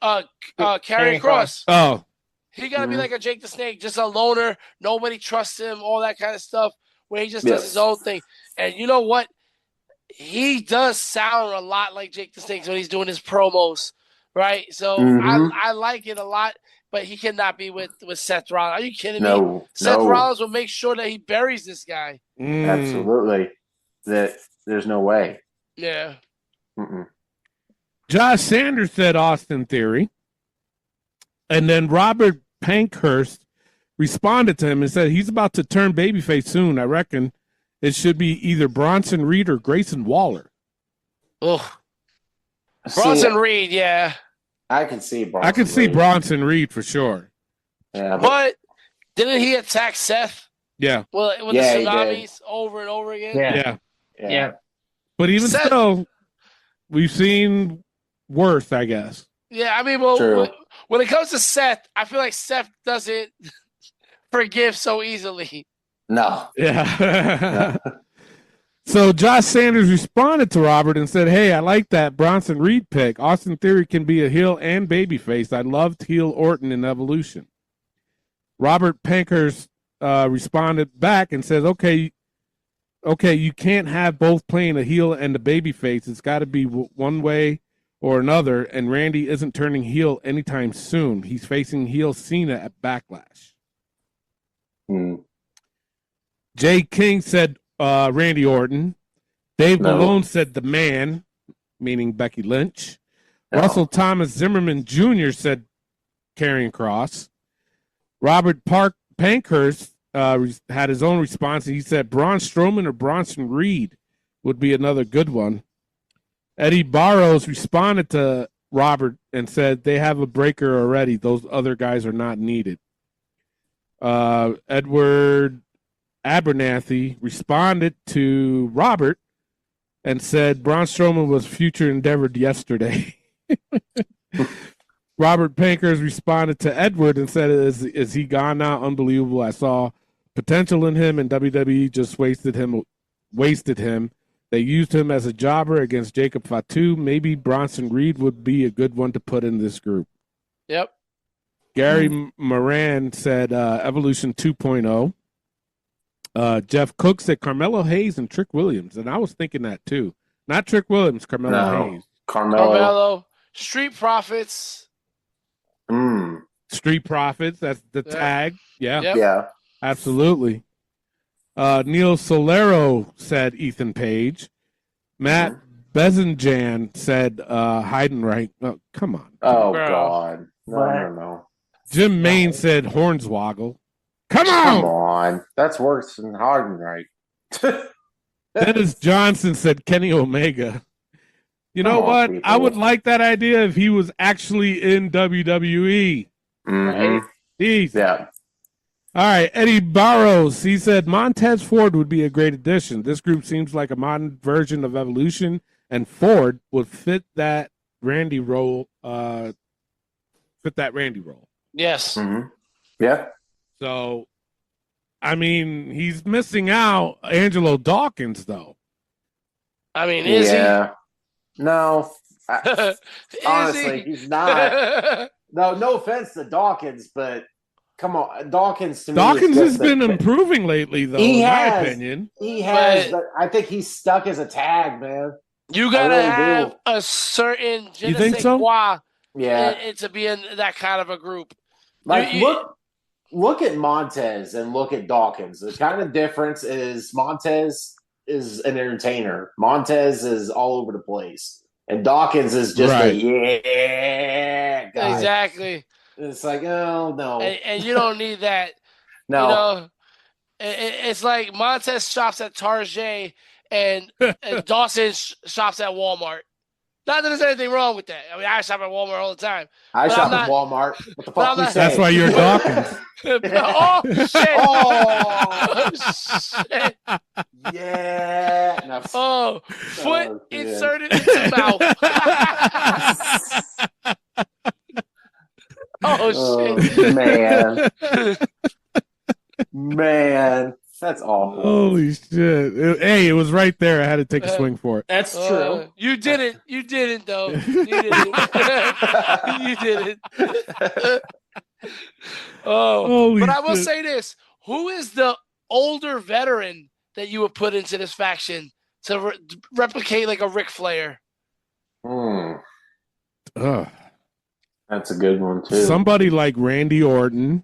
Karrion Kross. Oh. He got to be like a Jake the Snake, just a loner. Nobody trusts him, all that kind of stuff, where he just does his own thing. And you know what? He does sound a lot like Jake the Snake when he's doing his promos, right? So I like it a lot, but he cannot be with Seth Rollins. Are you kidding me? Seth Rollins will make sure that he buries this guy. Absolutely. There's no way. Yeah. Josh Sanders said Austin Theory. And then Robert Pankhurst responded to him and said he's about to turn babyface soon. I reckon it should be either Bronson Reed or Grayson Waller. Oh, Bronson Reed, yeah. I can see Bronson. I can see Bronson Reed for sure. Yeah, but didn't he attack Seth? Yeah. Well, with the tsunamis over and over again. Yeah. But even still, we've seen worse, I guess. Yeah, I mean, well, when it comes to Seth, I feel like Seth doesn't forgive so easily. No. Yeah. So Josh Sanders responded to Robert and said, "Hey, I like that Bronson Reed pick. Austin Theory can be a heel and babyface. I loved heel Orton in Evolution." Robert Pankhurst responded back and says, okay, you can't have both playing a heel and a babyface. It's got to be one way or another, and Randy isn't turning heel anytime soon. He's facing heel Cena at Backlash. Jay King said Randy Orton. Dave Malone said the man, meaning Becky Lynch. Russell Thomas Zimmerman Jr. said Karrion Kross. Robert Pankhurst had his own response, and he said Braun Strowman or Bronson Reed would be another good one. Eddie Barrows responded to Robert and said they have a breaker already. Those other guys are not needed. Edward Abernathy responded to Robert and said Braun Strowman was future endeavored yesterday. Robert Pankhurst responded to Edward and said, is he gone now? Unbelievable. I saw potential in him, and WWE just wasted him. They used him as a jobber against Jacob Fatu. Maybe Bronson Reed would be a good one to put in this group. Yep. Gary Moran said Evolution 2.0. Jeff Cook said Carmelo Hayes and Trick Williams, and I was thinking that too. Not Trick Williams, Carmelo Hayes. Carmelo. Street Profits. Street Profits, that's the tag. Yeah. Yep. Yeah. Absolutely. Neil Solero said Ethan Page. Matt Bezenjan said Heidenreich. Oh, come on. Oh, God. No. Jim Main said Hornswoggle. Come on. That's worse than Heidenreich. Dennis Johnson said Kenny Omega. You know what? I would like that idea if he was actually in WWE. Mm-hmm. Yeah. All right, Eddie Barrows. He said Montez Ford would be a great addition. This group seems like a modern version of Evolution, and Ford would fit that Randy role. Yes. Mm-hmm. Yeah. So, I mean, he's missing out Angelo Dawkins, though. I mean, is he? No. Honestly, he's not. No offense to Dawkins, but come on. Dawkins to me. Dawkins has been improving lately, though, in my opinion. He has, but I think he's stuck as a tag, man. You got to have a certain je ne sais quoi to be in that kind of a group. Like, look at Montez and look at Dawkins. The kind of difference is Montez is an entertainer. Montez is all over the place. And Dawkins is just a guy. Exactly. It's like, oh, no. And you don't need that. No. You know, it's like Montez shops at Target and Dawson shops at Walmart. Not that there's anything wrong with that. I mean, I shop at Walmart all the time. I shop at Walmart. What the fuck you say? That's why you're Dawkins. Oh, shit. Oh, shit. Yeah. No. Oh, foot inserted into mouth. Oh, shit. Man. That's awful. Holy shit. It was right there. I had to take a swing for it. That's true. You didn't, though. You didn't. You didn't. Holy but I will shit. say this. Who is the older veteran that you would put into this faction to replicate like a Ric Flair? That's a good one, too. Somebody like Randy Orton.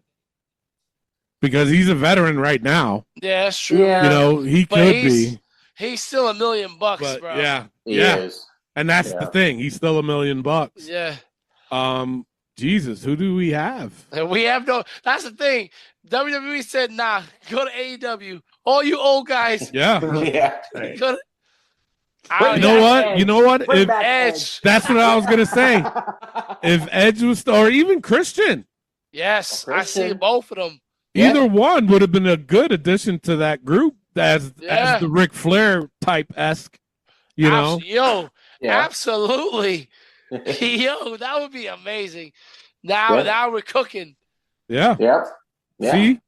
Because he's a veteran right now. Yeah, that's true. Yeah. You know, he could be. He's still $1 million, bro. Yeah. He is. And that's the thing. He's still $1 million. Yeah. Jesus, who do we have? We have no. That's the thing. WWE said, nah, go to AEW. All you old guys. Yeah. Yeah. Go to, You know what? If Edge. That's what I was gonna say. If Edge was, or even Christian. Yes, I see both of them. Either one would have been a good addition to that group as the Ric Flair type esque, you know. Absolutely. Yo, that would be amazing. Now we're cooking. Yeah. Yep. Yeah. See,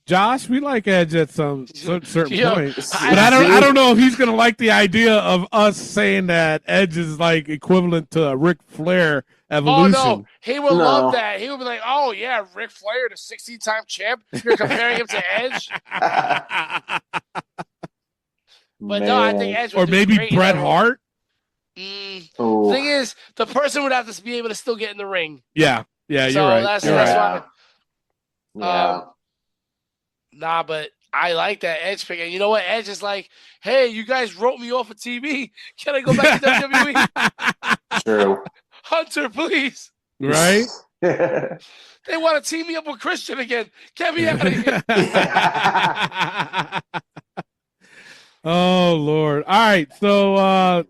Josh, we like Edge at some certain Yo, point, but I I don't know if he's gonna like the idea of us saying that Edge is like equivalent to a Ric Flair evolution. Oh no, he would love that. He would be like, "Oh yeah, Ric Flair, the 16-time champ. You're comparing him to Edge." But no, I think Edge would or do maybe great Bret Hart. The thing is, the person would have to be able to still get in the ring. Yeah, you're So right. that's right. why. Nah, but I like that Edge pick. And you know what? Edge is like, hey, you guys wrote me off of TV. Can I go back to WWE? True. Hunter, please. Right? They want to team me up with Christian again. Get me out of here. Oh, Lord. All right, so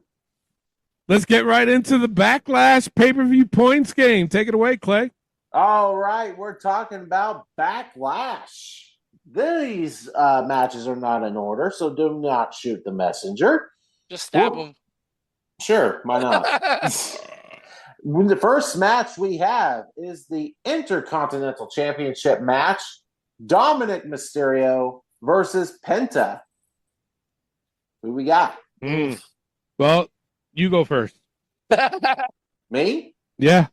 let's get right into the Backlash pay-per-view points game. Take it away, Clay. All right, we're talking about Backlash. These matches are not in order, so do not shoot the messenger. Just stab him. Sure, why not? The first match we have is the Intercontinental Championship match. Dominic Mysterio versus Penta. Who we got? Well, you go first. Me? Yeah.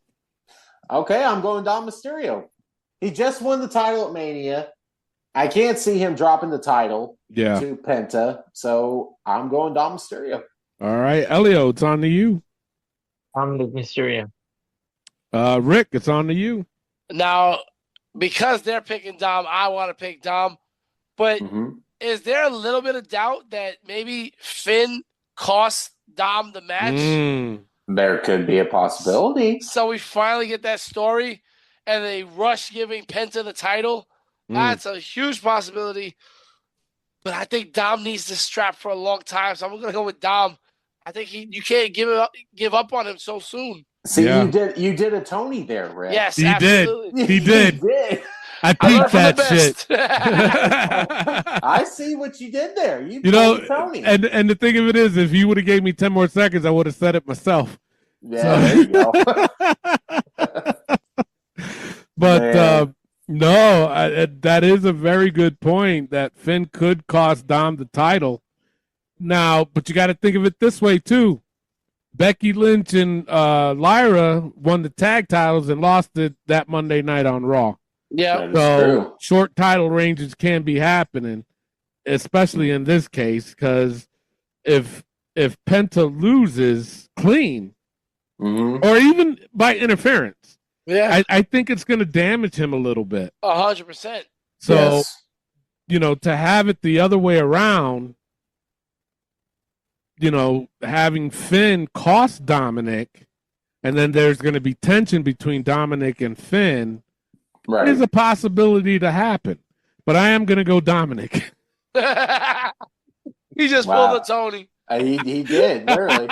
Okay, I'm going Dom Mysterio. He just won the title at Mania. I can't see him dropping the title to Penta, so I'm going Dom Mysterio. All right, Elio, it's on to you. Dominic Mysterio. Rick, it's on to you. Now, because they're picking Dom, I want to pick Dom. But is there a little bit of doubt that maybe Finn cost Dom the match? There could be a possibility. So we finally get that story, and they rush giving Penta the title. That's a huge possibility. But I think Dom needs this strap for a long time, so I'm going to go with Dom. I think you can't give up on him so soon. See, you did a Tony there, Rick. Yes, he absolutely. Did. He did. He did. I peeped that shit. I see what you did there. You know, Tony. And the thing of it is, if you would have gave me 10 more seconds, I would have said it myself. Yeah, there you go. But no, that is a very good point that Finn could cost Dom the title. Now, but you got to think of it this way too. Becky Lynch and Lyra won the tag titles and lost it that Monday night on Raw. Yeah. So short title ranges can be happening, especially in this case, because if Penta loses clean, or even by interference, I think it's going to damage him a little bit. 100%. So, to have it the other way around, having Finn cost Dominic, and then there's going to be tension between Dominic and Finn, is a possibility to happen. But I am going to go Dominic. He just pulled the Tony. He did, literally.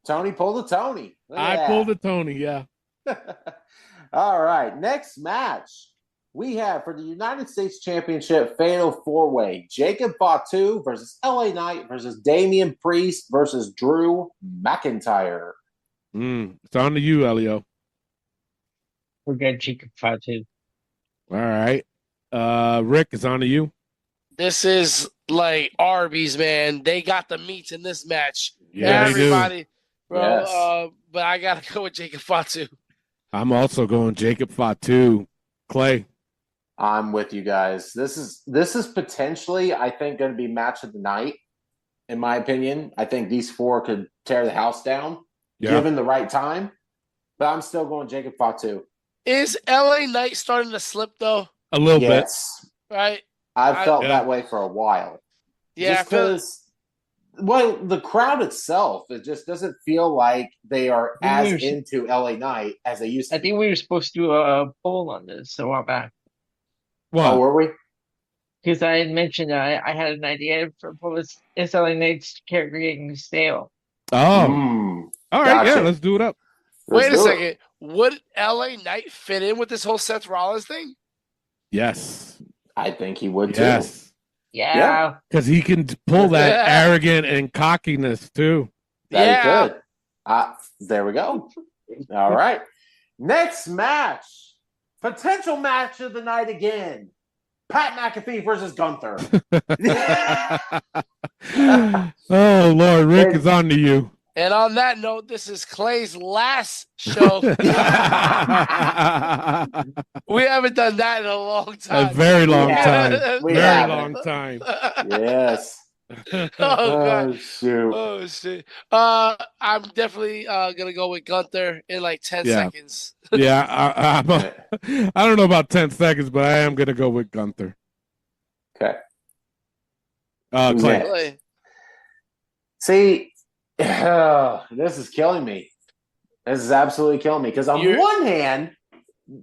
Tony pulled a Tony. I pulled a Tony, yeah. All right, next match. We have for the United States Championship Fatal 4-Way, Jacob Fatu versus LA Knight versus Damian Priest versus Drew McIntyre. It's on to you, Elio. We're good, Jacob Fatu. All right. Rick, it's on to you. This is like Arby's, man. They got the meats in this match. Yeah, everybody, bro. Yes. But I gotta go with Jacob Fatu. I'm also going Jacob Fatu. Clay. I'm with you guys. This is potentially, I think, going to be match of the night, in my opinion. I think these four could tear the house down, given the right time. But I'm still going Jacob Fatu. Is LA Knight starting to slip, though? A little bit. Right? I've felt that way for a while. Yeah, just because, the crowd itself, it just doesn't feel like they are as into LA Knight as they used to. I think we were supposed to do a poll on this a while back. What? Oh, were we? Because I had mentioned I had an idea for is LA Knight's character getting stale. Oh. All right, Gotcha. let's do it up. Wait a second. Would LA Knight fit in with this whole Seth Rollins thing? Yes. I think he would too. Yes. Yeah. Because he can pull that arrogant and cockiness too. That he could. There we go. All right. Next match. Potential match of the night again. Pat McAfee versus Gunther. Oh, Lord. Rick is on to you. And on that note, this is Clay's last show. We haven't done that in a long time. A very long time. We Very haven't. long time. Yes. Oh, God. Shoot. Oh, shit. I'm definitely going to go with Gunther in like 10 seconds. Yeah, I don't know about 10 seconds, but I am going to go with Gunther. Okay. Clay. See, this is killing me. This is absolutely killing me. Because on one hand,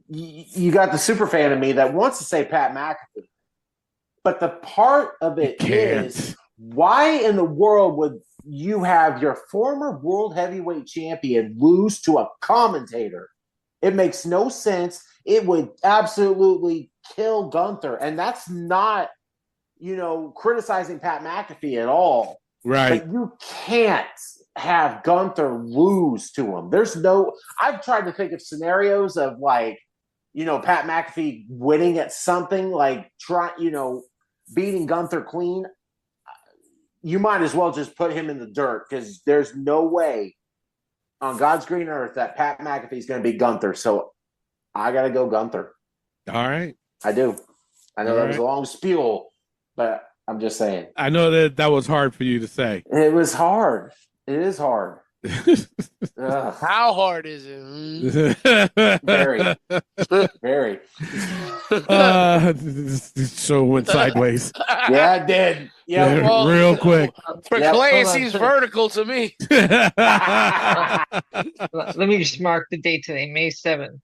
you got the super fan of me that wants to say Pat McAfee. But the part of it is, why in the world would you have your former world heavyweight champion lose to a commentator? It makes no sense. It would absolutely kill Gunther. And that's not, criticizing Pat McAfee at all. Right. But you can't have Gunther lose to him. I've tried to think of scenarios of like, Pat McAfee winning at something, like beating Gunther clean. You might as well just put him in the dirt, because there's no way on God's green earth that Pat McAfee is going to beat Gunther. So I got to go Gunther. All right. I do. I know that was a long spiel, but I'm just saying. I know that was hard for you to say. It was hard. It is hard. How hard is it? Very. Very. This show went sideways. Yeah, it did. Yeah, real quick. For Clay, it seems vertical to me. Let me just mark the date today, May 7th.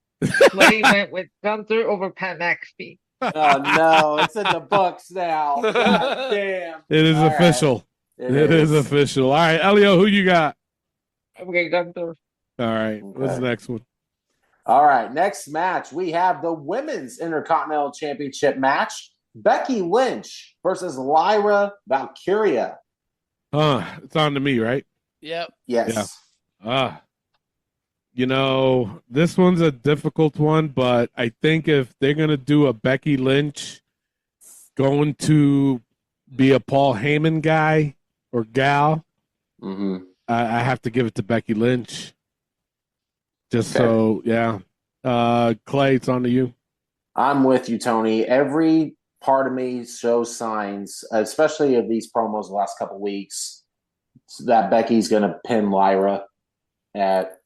Clay went with Gunther over Pat McAfee. Oh, no. It's in the books now. God damn. It is official. Right. It is official. All right, Elio, who you got? Okay, Gunther. All right. What's the next one? All right. Next match, we have the Women's Intercontinental Championship match. Becky Lynch versus Lyra Valkyria. It's on to me, right? Yep. Yes. Yeah. This one's a difficult one, but I think if they're going to do a Becky Lynch going to be a Paul Heyman guy or gal, I have to give it to Becky Lynch. So, yeah. Clay, it's on to you. I'm with you, Tony. Every part of me shows signs, especially of these promos the last couple of weeks, that Becky's going to pin Lyra at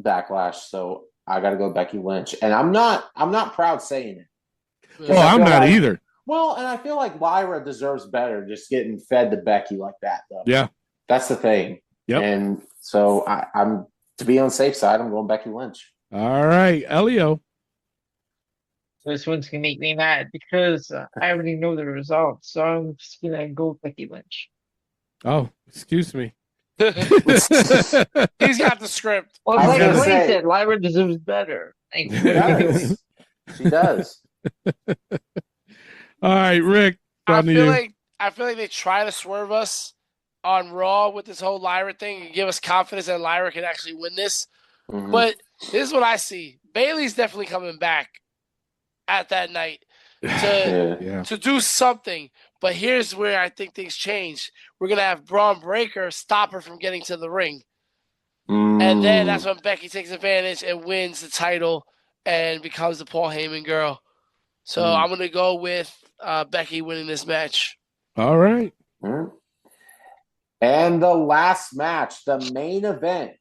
Backlash. So I got to go Becky Lynch. And I'm not proud saying it. Well, I'm not either. Well, and I feel like Lyra deserves better just getting fed to Becky like that, though. Yeah. That's the thing. Yep. And so I'm to be on the safe side, I'm going Becky Lynch. All right, Elio. This one's going to make me mad because I already know the results. So I'm just going to go with Becky Lynch. Oh, excuse me. He's got the script. Well, like Clay said, Lyra deserves better. She does. She does. All right, Rick. I feel like they try to swerve us on Raw with this whole Lyra thing and give us confidence that Lyra can actually win this. Mm-hmm. But this is what I see. Bayley's definitely coming back at that night to do something. But here's where I think things change. We're going to have Braun Breaker stop her from getting to the ring. And then that's when Becky takes advantage and wins the title and becomes the Paul Heyman girl. So I'm going to go with Becky winning this match. All right. And the last match, the main event,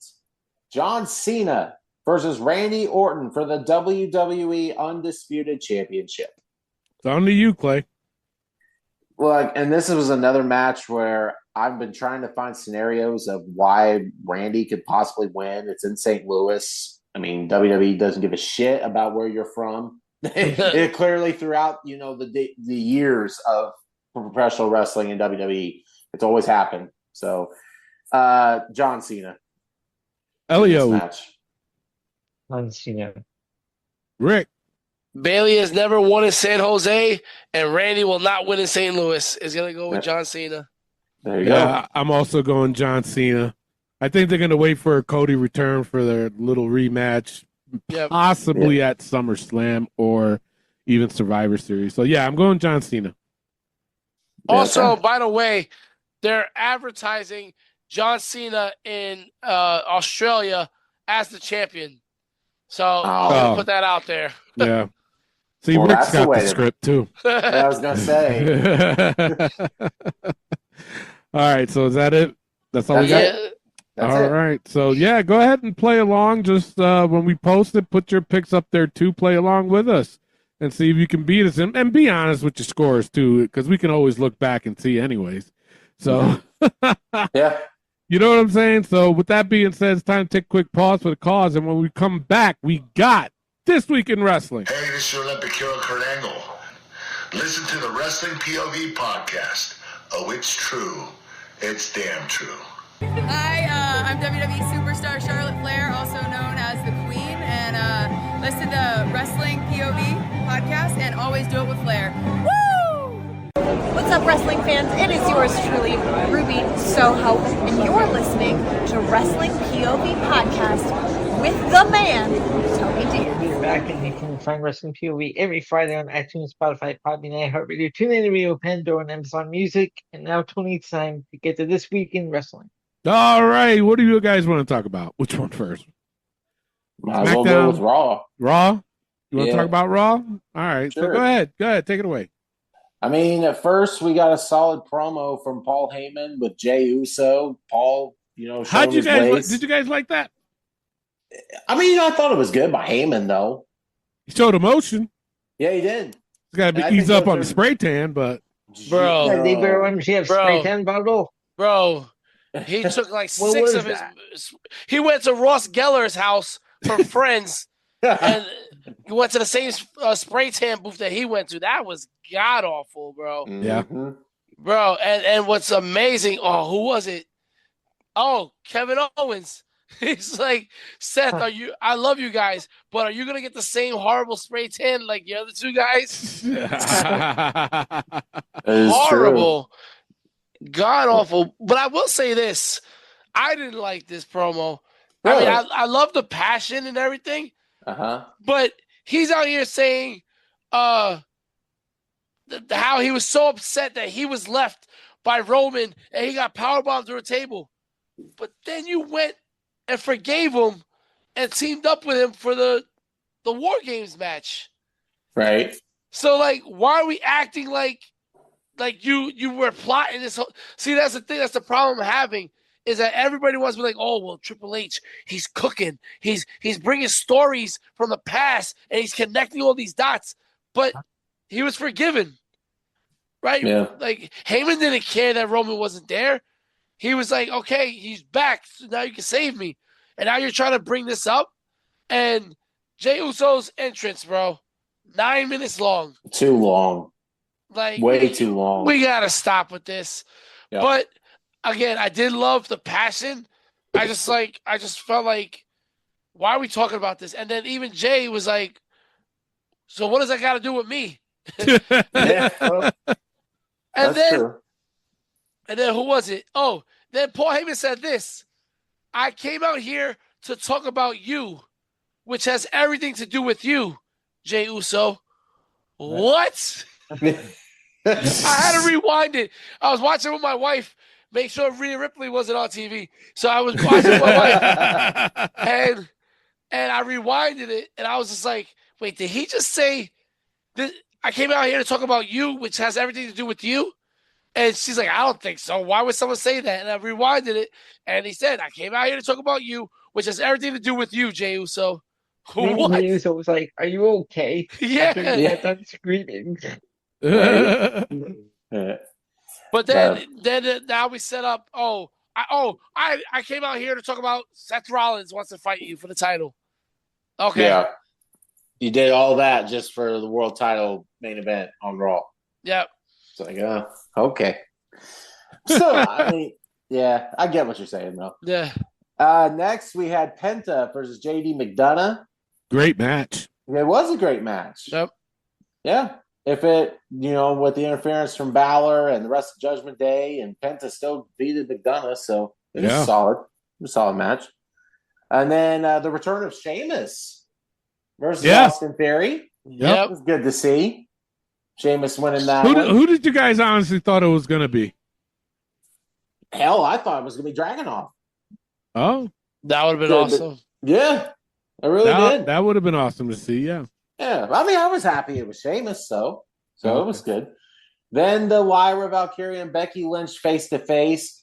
John Cena versus Randy Orton for the WWE Undisputed Championship. It's on to you, Clay. Look, and this was another match where I've been trying to find scenarios of why Randy could possibly win. It's in St. Louis. I mean, WWE doesn't give a shit about where you're from. It clearly throughout, the years of professional wrestling in WWE, it's always happened. So, John Cena. Elio. Match. John Cena. Rick. Bayley has never won in San Jose, and Randy will not win in St. Louis. Is going to go with John Cena. There you go. I'm also going John Cena. I think they're going to wait for a Cody return for their little rematch, possibly at SummerSlam or even Survivor Series. So, yeah, I'm going John Cena. Also, by the way, they're advertising John Cena in Australia as the champion. So I'm going to put that out there. Yeah. See, Rick's got the script, too. I was going to say. All right, so is that it? That's all we got? All right. So, yeah, go ahead and play along. Just when we post it, put your picks up there, too. Play along with us and see if you can beat us. And be honest with your scores, too, because we can always look back and see anyways. So, yeah. You know what I'm saying? So, with that being said, it's time to take a quick pause for the cause. And when we come back, we got This Week in Wrestling. Hey, this is your Olympic hero, Kurt Angle. Listen to the Wrestling POV podcast. Oh, it's true. It's damn true. Hi, I'm WWE superstar Charlotte Flair, also known as the Queen, and listen to Wrestling POV podcast, and always do it with Flair. Woo! What's up, wrestling fans? It is yours truly, Ruby Soho, and you're listening to Wrestling POV podcast with the man, Tony Diaz. We're back, and you can find Wrestling POV every Friday on iTunes, Spotify, Podbean, iHeartRadio, TuneIn Radio, Pandora, and Amazon Music. And now, Tony, it's time to get to This Week in Wrestling. All right. What do you guys want to talk about? Which one first? Might as well go with Raw. Raw? You want to talk about Raw? All right. Sure. So go ahead. Go ahead. Take it away. I mean, at first, we got a solid promo from Paul Heyman with Jey Uso. Paul, how'd you guys? Did you guys like that? I mean, I thought it was good by Heyman, though. He showed emotion. Yeah, he did. He's got to ease up on the spray tan, but bro, yeah, they better when she have spray tan bottle. Bro, he took like 6 of his. He went to Ross Geller's house for friends, and he went to the same spray tan booth that he went to. That was god awful, bro. Yeah, bro. And what's amazing? Oh, who was it? Oh, Kevin Owens. He's like, Seth, I love you guys, but are you going to get the same horrible spray tan like the other two guys? Horrible. True. God awful. But I will say this. I didn't like this promo. Really? I mean, I love the passion and everything. But he's out here saying how he was so upset that he was left by Roman and he got powerbombed through a table. But then you went and forgave him and teamed up with him for the War Games match. Right. So, like, why are we acting like you were plotting this whole... See, that's the thing. That's the problem I'm having, is that everybody wants to be like, oh, well, Triple H, he's cooking. He's bringing stories from the past, and he's connecting all these dots. But he was forgiven, right? Yeah. Like, Heyman didn't care that Roman wasn't there. He was like, okay, he's back, so now you can save me. And now you're trying to bring this up? And Jey Uso's entrance, bro, 9 minutes long. Too long. Like, way too long. We got to stop with this. Yep. But, again, I did love the passion. I just felt like, why are we talking about this? And then even Jay was like, so what does that got to do with me? And then who was it? Oh, then Paul Heyman said this. I came out here to talk about you, which has everything to do with you, Jey Uso. What? I had to rewind it. I was watching with my wife, make sure Rhea Ripley wasn't on TV. So I was watching with my wife. And I rewinded it, and I was just like, wait, did he just say that I came out here to talk about you, which has everything to do with you? And she's like, I don't think so. Why would someone say that? And I rewinded it, and he said, I came out here to talk about you, which has everything to do with you, Jey Uso. What? Jey Uso was like, are you okay? Yeah. That's screaming. But then now we set up, I came out here to talk about Seth Rollins wants to fight you for the title. Okay. Yeah. You did all that just for the world title main event on Raw. Yep. It's like, okay. So, I mean, yeah, I get what you're saying, though. Yeah. Next, we had Penta versus JD McDonough. Great match. It was a great match. Yep. Yeah. If it, with the interference from Balor and the rest of Judgment Day, and Penta still defeated McDonough, so it was solid. A solid match. And then the return of Sheamus versus Austin Theory. Yep. It was good to see. Sheamus winning that Who did you guys honestly thought it was going to be? Hell, I thought it was going to be Dragunov. Oh. That would have been awesome. Yeah, I really did. That would have been awesome to see, yeah. Yeah, I mean, I was happy it was Sheamus, so it was good. Then the Lyra Valkyria and Becky Lynch face-to-face.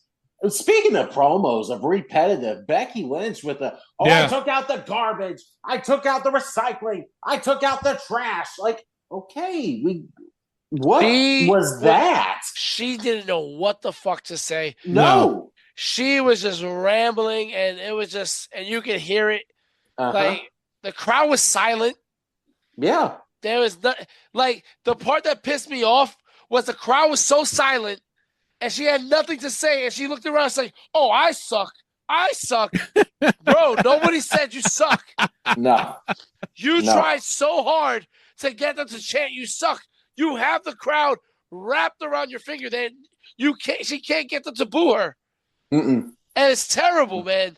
Speaking of promos, of repetitive, Becky Lynch with I took out the garbage. I took out the recycling. I took out the trash. Like, okay, what was that? She didn't know what the fuck to say. No. She was just rambling, and it was just, and you could hear it. Like, the crowd was silent. Yeah. There was the part that pissed me off was the crowd was so silent, and she had nothing to say, and she looked around and said, "Oh, I suck. I suck." Bro, nobody said you suck. No. You tried so hard to get them to chant you suck. You have the crowd wrapped around your finger. Then she can't get them to boo her. Mm-mm. And it's terrible, man.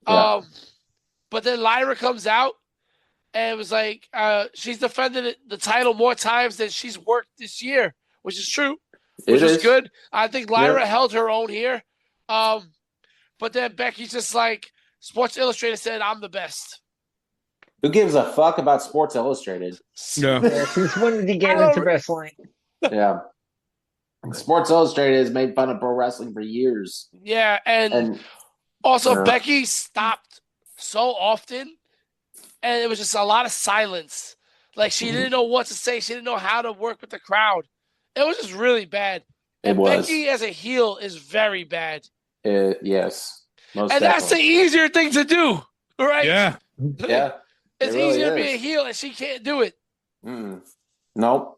Yeah. But then Lyra comes out, and it was like she's defended the title more times than she's worked this year, which is true, which is good. I think Lyra held her own here. But then Becky's just like, Sports Illustrated said, "I'm the best." Who gives a fuck about Sports Illustrated? Yeah. Since when did he get into wrestling? Yeah. Sports Illustrated has made fun of pro wrestling for years. Yeah, and also Becky stopped so often, and it was just a lot of silence. Like, she didn't know what to say. She didn't know how to work with the crowd. It was just really bad. And Becky as a heel is very bad. Yes. Most and that's the easier thing to do, right? Yeah. Yeah. It's easier to be a heel, and she can't do it. Nope.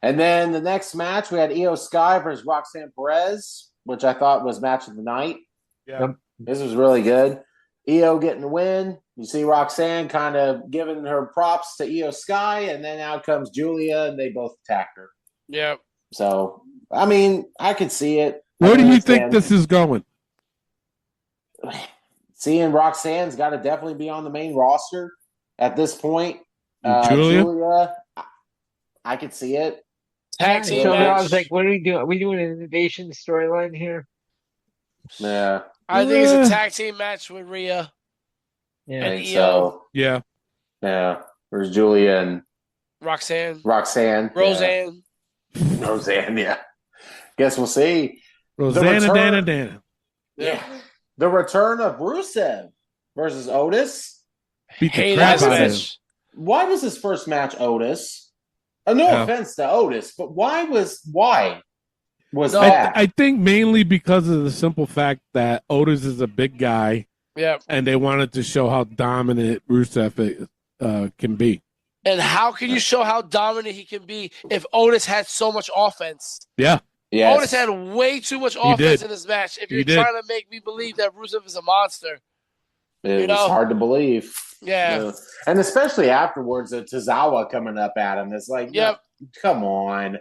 And then the next match, we had Io Sky versus Roxanne Perez, which I thought was match of the night. Yeah. This was really good. Io getting the win. You see Roxanne kind of giving her props to Io Sky, and then out comes Julia, and they both attack her. Yeah. So, I mean, I could see it. Where do you think this is going? Seeing Roxanne's got to definitely be on the main roster at this point. Julia? I could see it. Tag team So match. I was like, what are we doing? Are we doing an innovation storyline here? Yeah. I think it's a tag team match with Rhea. Yeah. And I think Io. so. Yeah. Yeah. There's Julia and Roxanne. Roseanne, yeah. Guess we'll see. Rosanna, Dana. Yeah. The return of Rusev versus Otis. Beat the crap out of him. Why was his first match Otis? No offense to Otis, but why was that? I think mainly because of the simple fact that Otis is a big guy. Yeah. And they wanted to show how dominant Rusev can be. And how can you show how dominant he can be if Otis had so much offense? Yeah. Yes. Otis had way too much offense in this match. If you're trying to make me believe that Rusev is a monster. It was hard to believe. Yeah. And especially afterwards, Tozawa coming up at him. It's like, come on.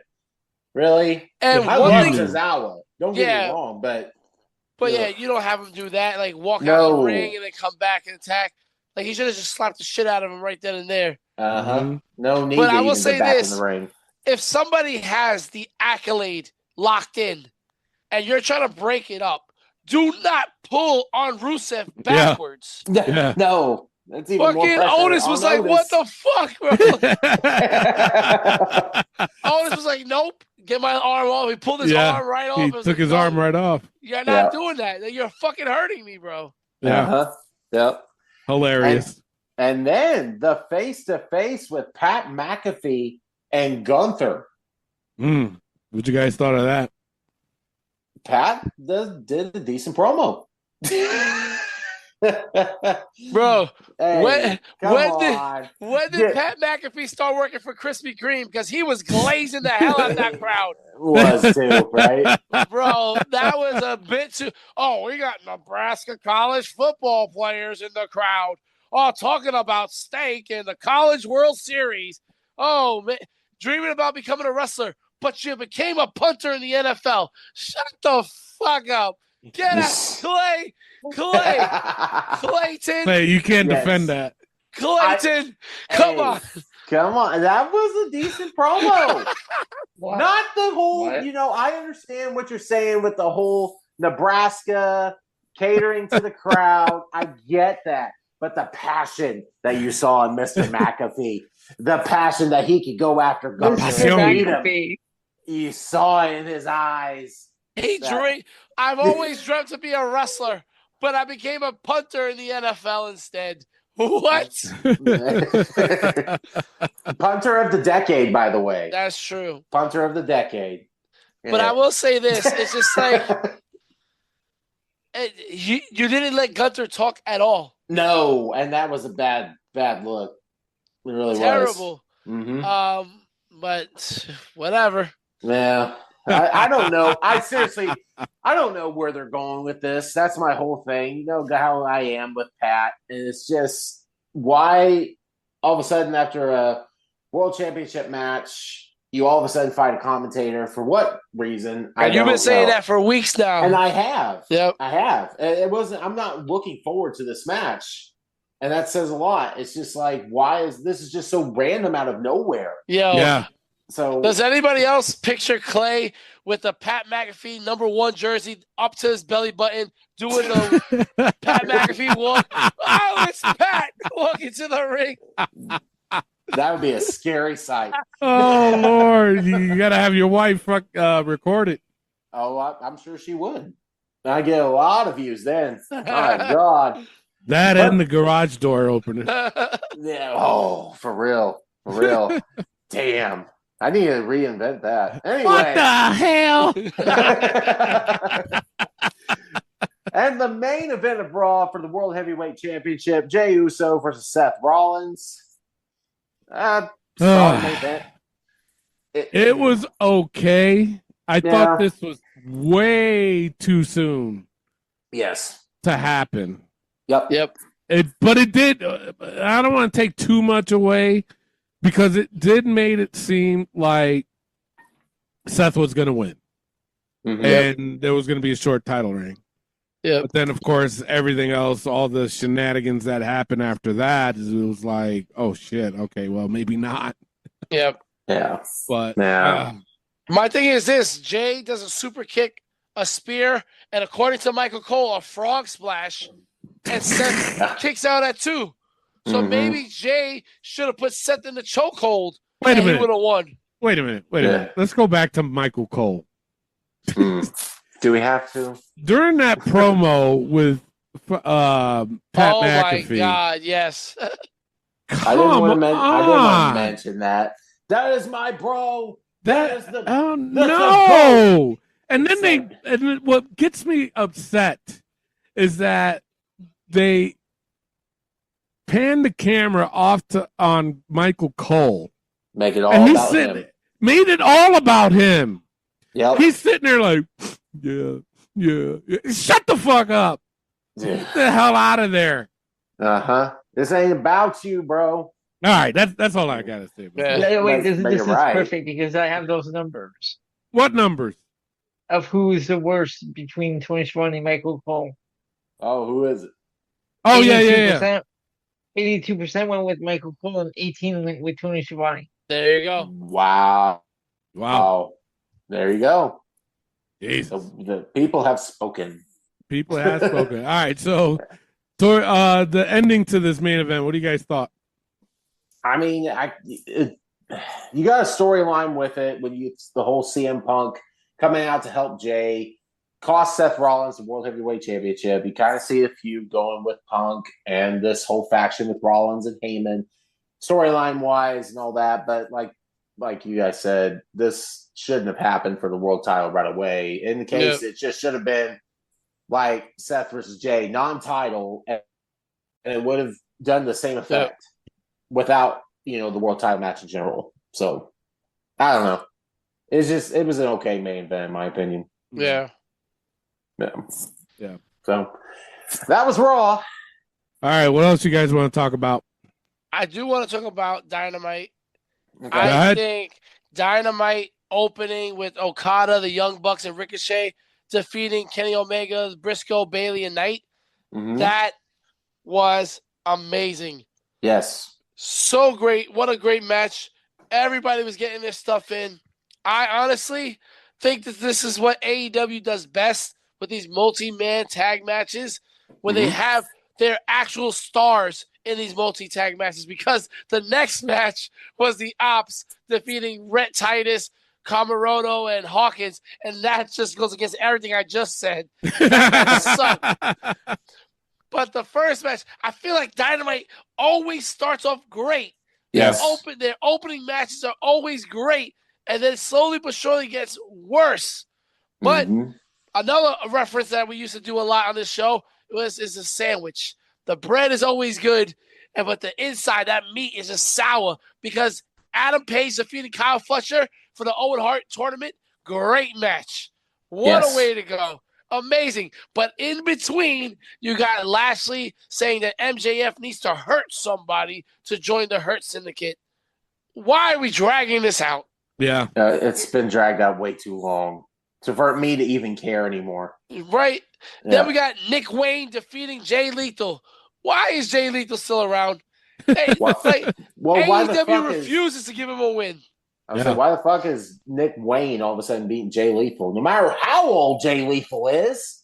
Really? And I love Tozawa. Don't get me wrong, but you don't have him do that. Like, walk out of the ring and then come back and attack. Like, he should have just slapped the shit out of him right then and there. No need but to I will even say get back this. in the ring. If somebody has the accolade locked in and you're trying to break it up, do not pull on Rusev backwards. Yeah. No. That's even more fucking pressure Otis was like, Otis. what the fuck, bro? Otis was like, nope. Get my arm off. He pulled his arm right off. He took his arm right off. You're not doing that. You're fucking hurting me, bro. Yeah. Yep. Hilarious. And then the face-to-face with Pat McAfee and Gunther. What you guys thought of that? Pat did a decent promo. Bro, hey, when did Pat McAfee start working for Krispy Kreme? Because he was glazing the hell out of that crowd. Was too, right? Bro, that was a bit too. Oh, we got Nebraska college football players in the crowd. Oh, talking about steak and the College World Series. Oh, man, dreaming about becoming a wrestler, but you became a punter in the NFL. Shut the fuck up. Get out, Clayton. Hey, you can't defend that. Clayton, come on. Come on. That was a decent promo. Not the whole, I understand what you're saying with the whole Nebraska catering to the crowd. I get that. But the passion that you saw in Mr. McAfee, the passion that he could go after Gunther and beat him, you saw it in his eyes. I've always dreamt to be a wrestler, but I became a punter in the NFL instead. What? Punter of the decade, by the way. That's true. Punter of the decade. But I will say this. It's just like you didn't let Gunther talk at all. No, and that was a bad look. It really Terrible. was. Mm-hmm. But whatever. Yeah. I don't know. I don't know where they're going with this. That's my whole thing. You know how I am with Pat. And it's just why all of a sudden after a world championship match, you all of a sudden fight a commentator for what reason? You've been saying that for weeks now. And I have. Yep. I have. I'm not looking forward to this match. And that says a lot. It's just like, why is this just so random out of nowhere? Yeah. So does anybody else picture Clay with a Pat McAfee #1 jersey up to his belly button doing the Pat McAfee walk? Oh, it's Pat walking to the ring. That would be a scary sight. Oh, Lord. You got to have your wife record it. Oh, I'm sure she would. I get a lot of views then. My God. That and the garage door opener. Yeah. Oh, for real. Damn. I need to reinvent that. Anyway. What the hell? And the main event of Raw for the World Heavyweight Championship, Jey Uso versus Seth Rollins. Event. It was okay. I thought this was way too soon. Yes. To happen. Yep. But it did. I don't want to take too much away because it did made it seem like Seth was going to win. Mm-hmm. And there was going to be a short title reign. Yeah. But then, of course, everything else, all the shenanigans that happened after that, it was like, oh, shit. Okay, well, maybe not. Yep. Yeah. But my thing is this. Jay does a super kick, a spear, and according to Michael Cole, a frog splash. And Seth kicks out at 2. So maybe Jay should have put Seth in the chokehold. Wait a minute. He would have won. Wait a minute. Let's go back to Michael Cole. Do we have to? During that promo with Pat McAfee. My God, yes. I didn't want to mention that. That is my bro. That is the. Oh, no. And then what gets me upset is that they panned the camera off on Michael Cole. Make it all about him. Made it all about him. Yep. He's sitting there like, yeah. Shut the fuck up. Yeah. Get the hell out of there. This ain't about you, bro. All right, that's all I gotta say. Wait, this is perfect because I have those numbers. What numbers? Of who is the worst between Tony Schiavone and Michael Cole. Oh, who is it? Oh, 82%, yeah. 82% went with Michael Cole and 18% went with Tony Schiavone. There you go. Wow. There you go. Jesus. The people have spoken. People have spoken. All right, so the ending to this main event, what do you guys thought? I mean, you got a storyline with it when the whole CM Punk coming out to help Jay. Cost Seth Rollins the World Heavyweight Championship. You kind of see a feud going with Punk and this whole faction with Rollins and Heyman, storyline wise and all that. But like you guys said, this shouldn't have happened for the world title right away. In the case, it just should have been like Seth versus Jay, non-title, and it would have done the same effect without the world title match in general. So I don't know. It was an okay main event in my opinion. Yeah. So that was Raw. All right, what else you guys want to talk about? I do want to talk about Dynamite. Okay. I think Dynamite opening with Okada, the Young Bucks, and Ricochet, defeating Kenny Omega, Briscoe, Bailey, and Knight. Mhm. That was amazing. Yes. So great. What a great match. Everybody was getting their stuff in. I honestly think that this is what AEW does best with these multi-man tag matches, where they have their actual stars in these multi-tag matches, because the next match was the Ops defeating Rhett Titus, Camaroto, and Hawkins, and that just goes against everything I just said. That match sucked. But the first match, I feel like Dynamite always starts off great. Yes. Their opening matches are always great, and then slowly but surely gets worse. But another reference that we used to do a lot on this show is a sandwich. The bread is always good, but the inside, that meat is just sour, because Adam Page defeating Kyle Fletcher for the Owen Hart tournament. Great match. What a way to go. Amazing. But in between, you got Lashley saying that MJF needs to hurt somebody to join the Hurt Syndicate. Why are we dragging this out? Yeah. It's been dragged out way too long for me to even care anymore. Right? Yeah. Then we got Nick Wayne defeating Jay Lethal. Why is Jay Lethal still around? Hey, why the AEW fuck refuses to give him a win. I was like, why the fuck is Nick Wayne all of a sudden beating Jay Lethal? No matter how old Jay Lethal is,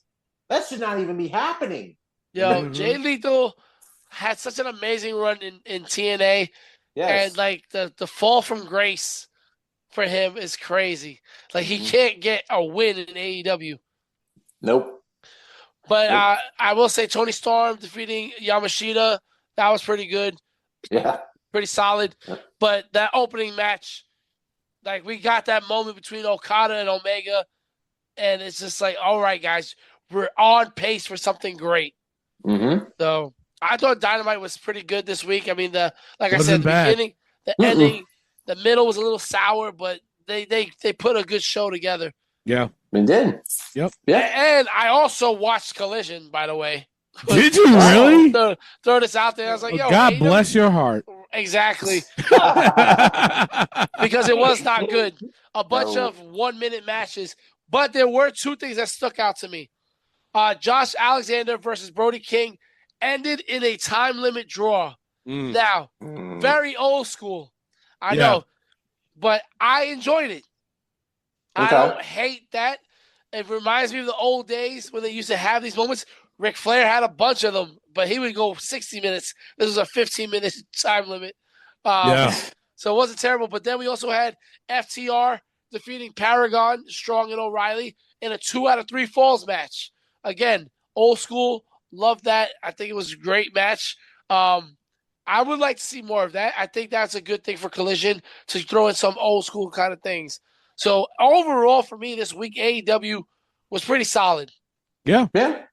that should not even be happening. Yo, Jay Lethal had such an amazing run in TNA. Yes. And like the fall from grace for him is crazy. Like he can't get a win in AEW. Nope. But I will say Tony Storm defeating Yamashita, that was pretty good. Yeah. Pretty solid. But that opening match, like we got that moment between Okada and Omega, and it's just like, all right, guys, we're on pace for something great. So I thought Dynamite was pretty good this week. I mean, the beginning, the ending, the middle was a little sour, but they put a good show together. Yeah. They did. Yep. Yeah. And I also watched Collision, by the way. Did you really? Throw this out there. I was like, yo, God bless your heart. Exactly. Because it was not good. A bunch of 1 minute matches. But there were two things that stuck out to me. Josh Alexander versus Brody King ended in a time limit draw. Now, very old school. I know. But I enjoyed it. I don't hate that. It reminds me of the old days when they used to have these moments. Ric Flair had a bunch of them, but he would go 60 minutes. This was a 15-minute time limit. So it wasn't terrible. But then we also had FTR defeating Paragon, Strong, and O'Reilly in a 2 out of 3 falls match. Again, old school. Love that. I think it was a great match. I would like to see more of that. I think that's a good thing for Collision to throw in some old school kind of things. So overall, for me, this week, AEW was pretty solid. Yeah. And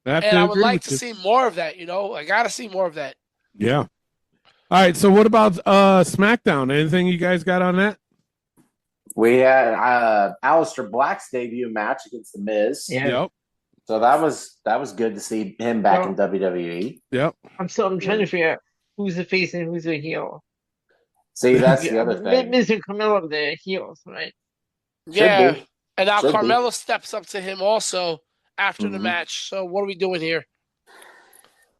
I would like to see more of that, I got to see more of that. Yeah. All right, so what about SmackDown? Anything you guys got on that? We had Aleister Black's debut match against The Miz. Yeah. Yep. So that was good to see him back in WWE. Yep. I'm trying to figure out who's the face and who's the heel. See, that's the other thing. Miz and Carmelo, the heels, right? Yeah. And now Carmelo steps up to him also after the match. So what are we doing here?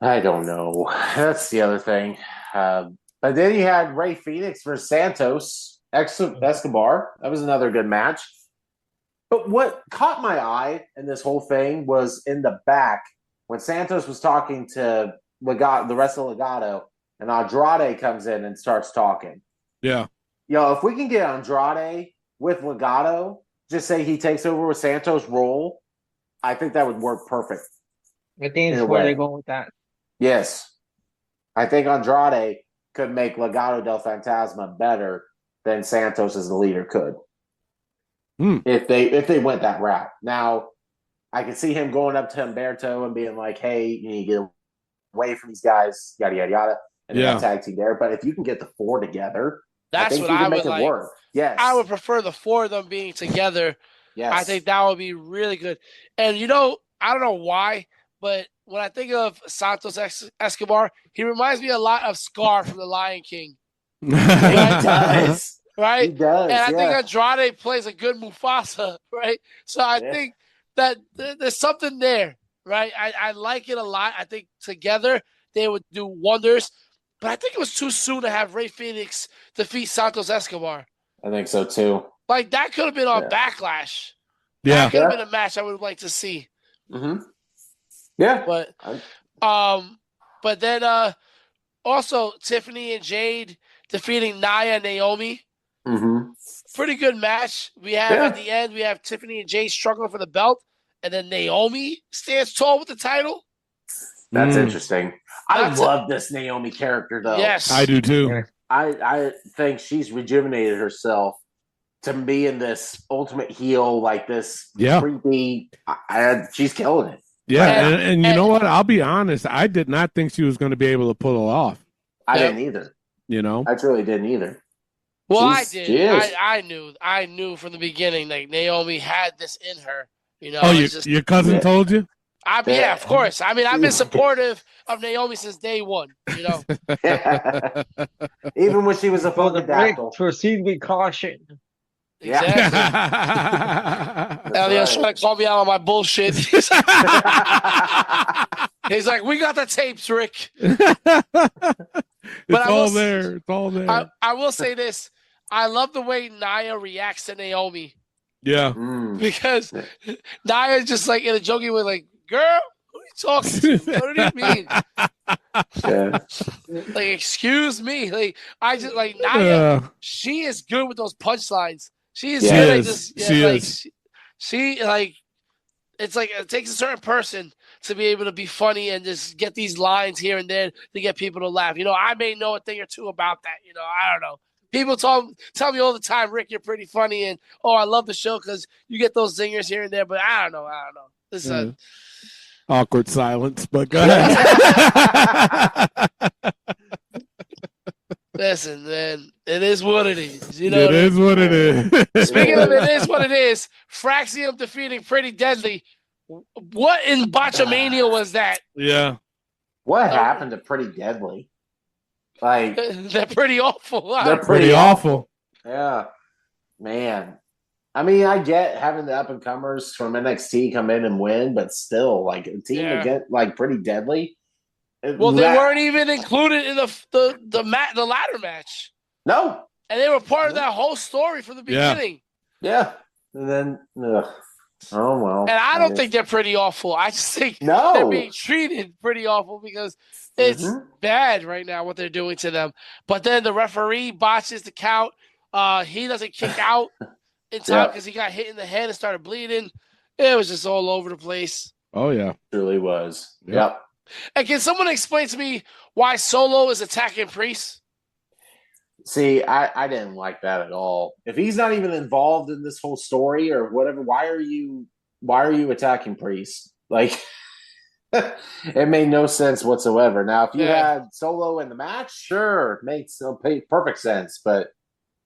I don't know. That's the other thing. But then you had Rey Fenix versus Santos Escobar. That was another good match. But what caught my eye in this whole thing was in the back when Santos was talking to the rest of Legado, and Andrade comes in and starts talking. Yeah. If we can get Andrade with Legado, just say he takes over with Santos' role, I think that would work perfect. I think that's where they're going with that. Yes. I think Andrade could make Legado del Fantasma better than Santos as the leader could. If they went that route. Now, I could see him going up to Humberto and being like, hey, you need to get away from these guys, yada, yada, yada, and then tag team there. But if you can get the 4 together, that's what I would like. Work. Yes. I would prefer the 4 of them being together. Yes. I think that would be really good. And, I don't know why, but when I think of Santos Escobar, he reminds me a lot of Scar from The Lion King. He does. right? He does, and I think yeah. Andrade plays a good Mufasa, right? So I think that there's something there, right? I like it a lot. I think together they would do wonders. But I think it was too soon to have Rey Fenix defeat Santos Escobar. I think so too. Like that could have been on Backlash. Yeah, That could have been a match I would like to see. Mm-hmm. Yeah, but then also Tiffany and Jade defeating Nia and Naomi. Mm-hmm. Pretty good match. We have at the end, we have Tiffany and Jade struggling for the belt, and then Naomi stands tall with the title. That's interesting. I love this Naomi character, though. Yes, I do too. I think she's rejuvenated herself to be in this ultimate heel, like this creepy. She's killing it. Yeah, and you know what? I'll be honest. I did not think she was going to be able to pull it off. I didn't either. You know, I truly didn't either. Well, I did. I knew from the beginning that Naomi had this in her. You know, your cousin told you? Yeah, of course. I mean, I've been supportive of Naomi since day one. You know, even when she was a fucking dactyl. Proceed with caution. Exactly. Elliot's trying to call me out on my bullshit. He's like, "We got the tapes, Rick." It's all there. It's all there. I will say this: I love the way Nia reacts to Naomi. Yeah, because Nia's just like in a joking way, like, "Girl, who are you talking to? What do you mean?" Like, excuse me. Like, I just like Nia. She is good with those punchlines. She is good at this. She like, it's like it takes a certain person to be able to be funny and just get these lines here and there to get people to laugh. You know, I may know a thing or two about that. You know, I don't know. People tell me all the time, Rick, you're pretty funny, and I love the show because you get those zingers here and there. But I don't know. This awkward silence, but go ahead. Listen, man, it is what it is. You know, it is what it is. Speaking of it is what it is, Fraxium defeating Pretty Deadly. What in Botchamania was that? Yeah. What happened to Pretty Deadly? Like they're pretty awful. They're pretty awful. Yeah, man. I mean, I get having the up and comers from NXT come in and win, but still, like a team to get like Pretty Deadly. Well, they weren't even included in the ladder match. No, and they were part of that whole story from the beginning. Yeah, and then oh well. And I don't think they're pretty awful. I just think they're being treated pretty awful because it's bad right now what they're doing to them. But then the referee botches the count. He doesn't kick out in time because he got hit in the head and started bleeding. It was just all over the place. Oh yeah, it really was. Yep. And can someone explain to me why Solo is attacking Priest? See, I didn't like that at all. If he's not even involved in this whole story or whatever, why are you attacking Priest? Like, it made no sense whatsoever. Now, if you had Solo in the match, sure, it makes perfect sense. But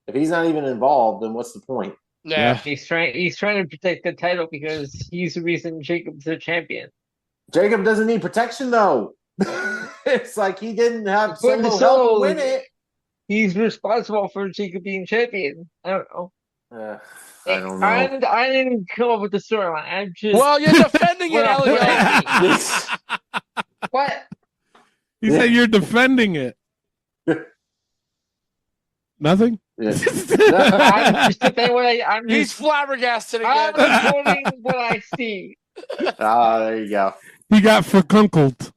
if he's not even involved, then what's the point? Yeah, he's trying to protect the title because he's the reason Jacob's the champion. Jacob doesn't need protection, though. It's like he didn't have Solo help to win it. He's responsible for Jacob being champion. I don't know. I don't know. I didn't come up with the storyline. I'm just. Well, you're defending it, Elliot. What? You said you're defending it. Nothing? I'm just defending what He's flabbergasted again. I'm reporting what I see. There you go. He got fuckunkled.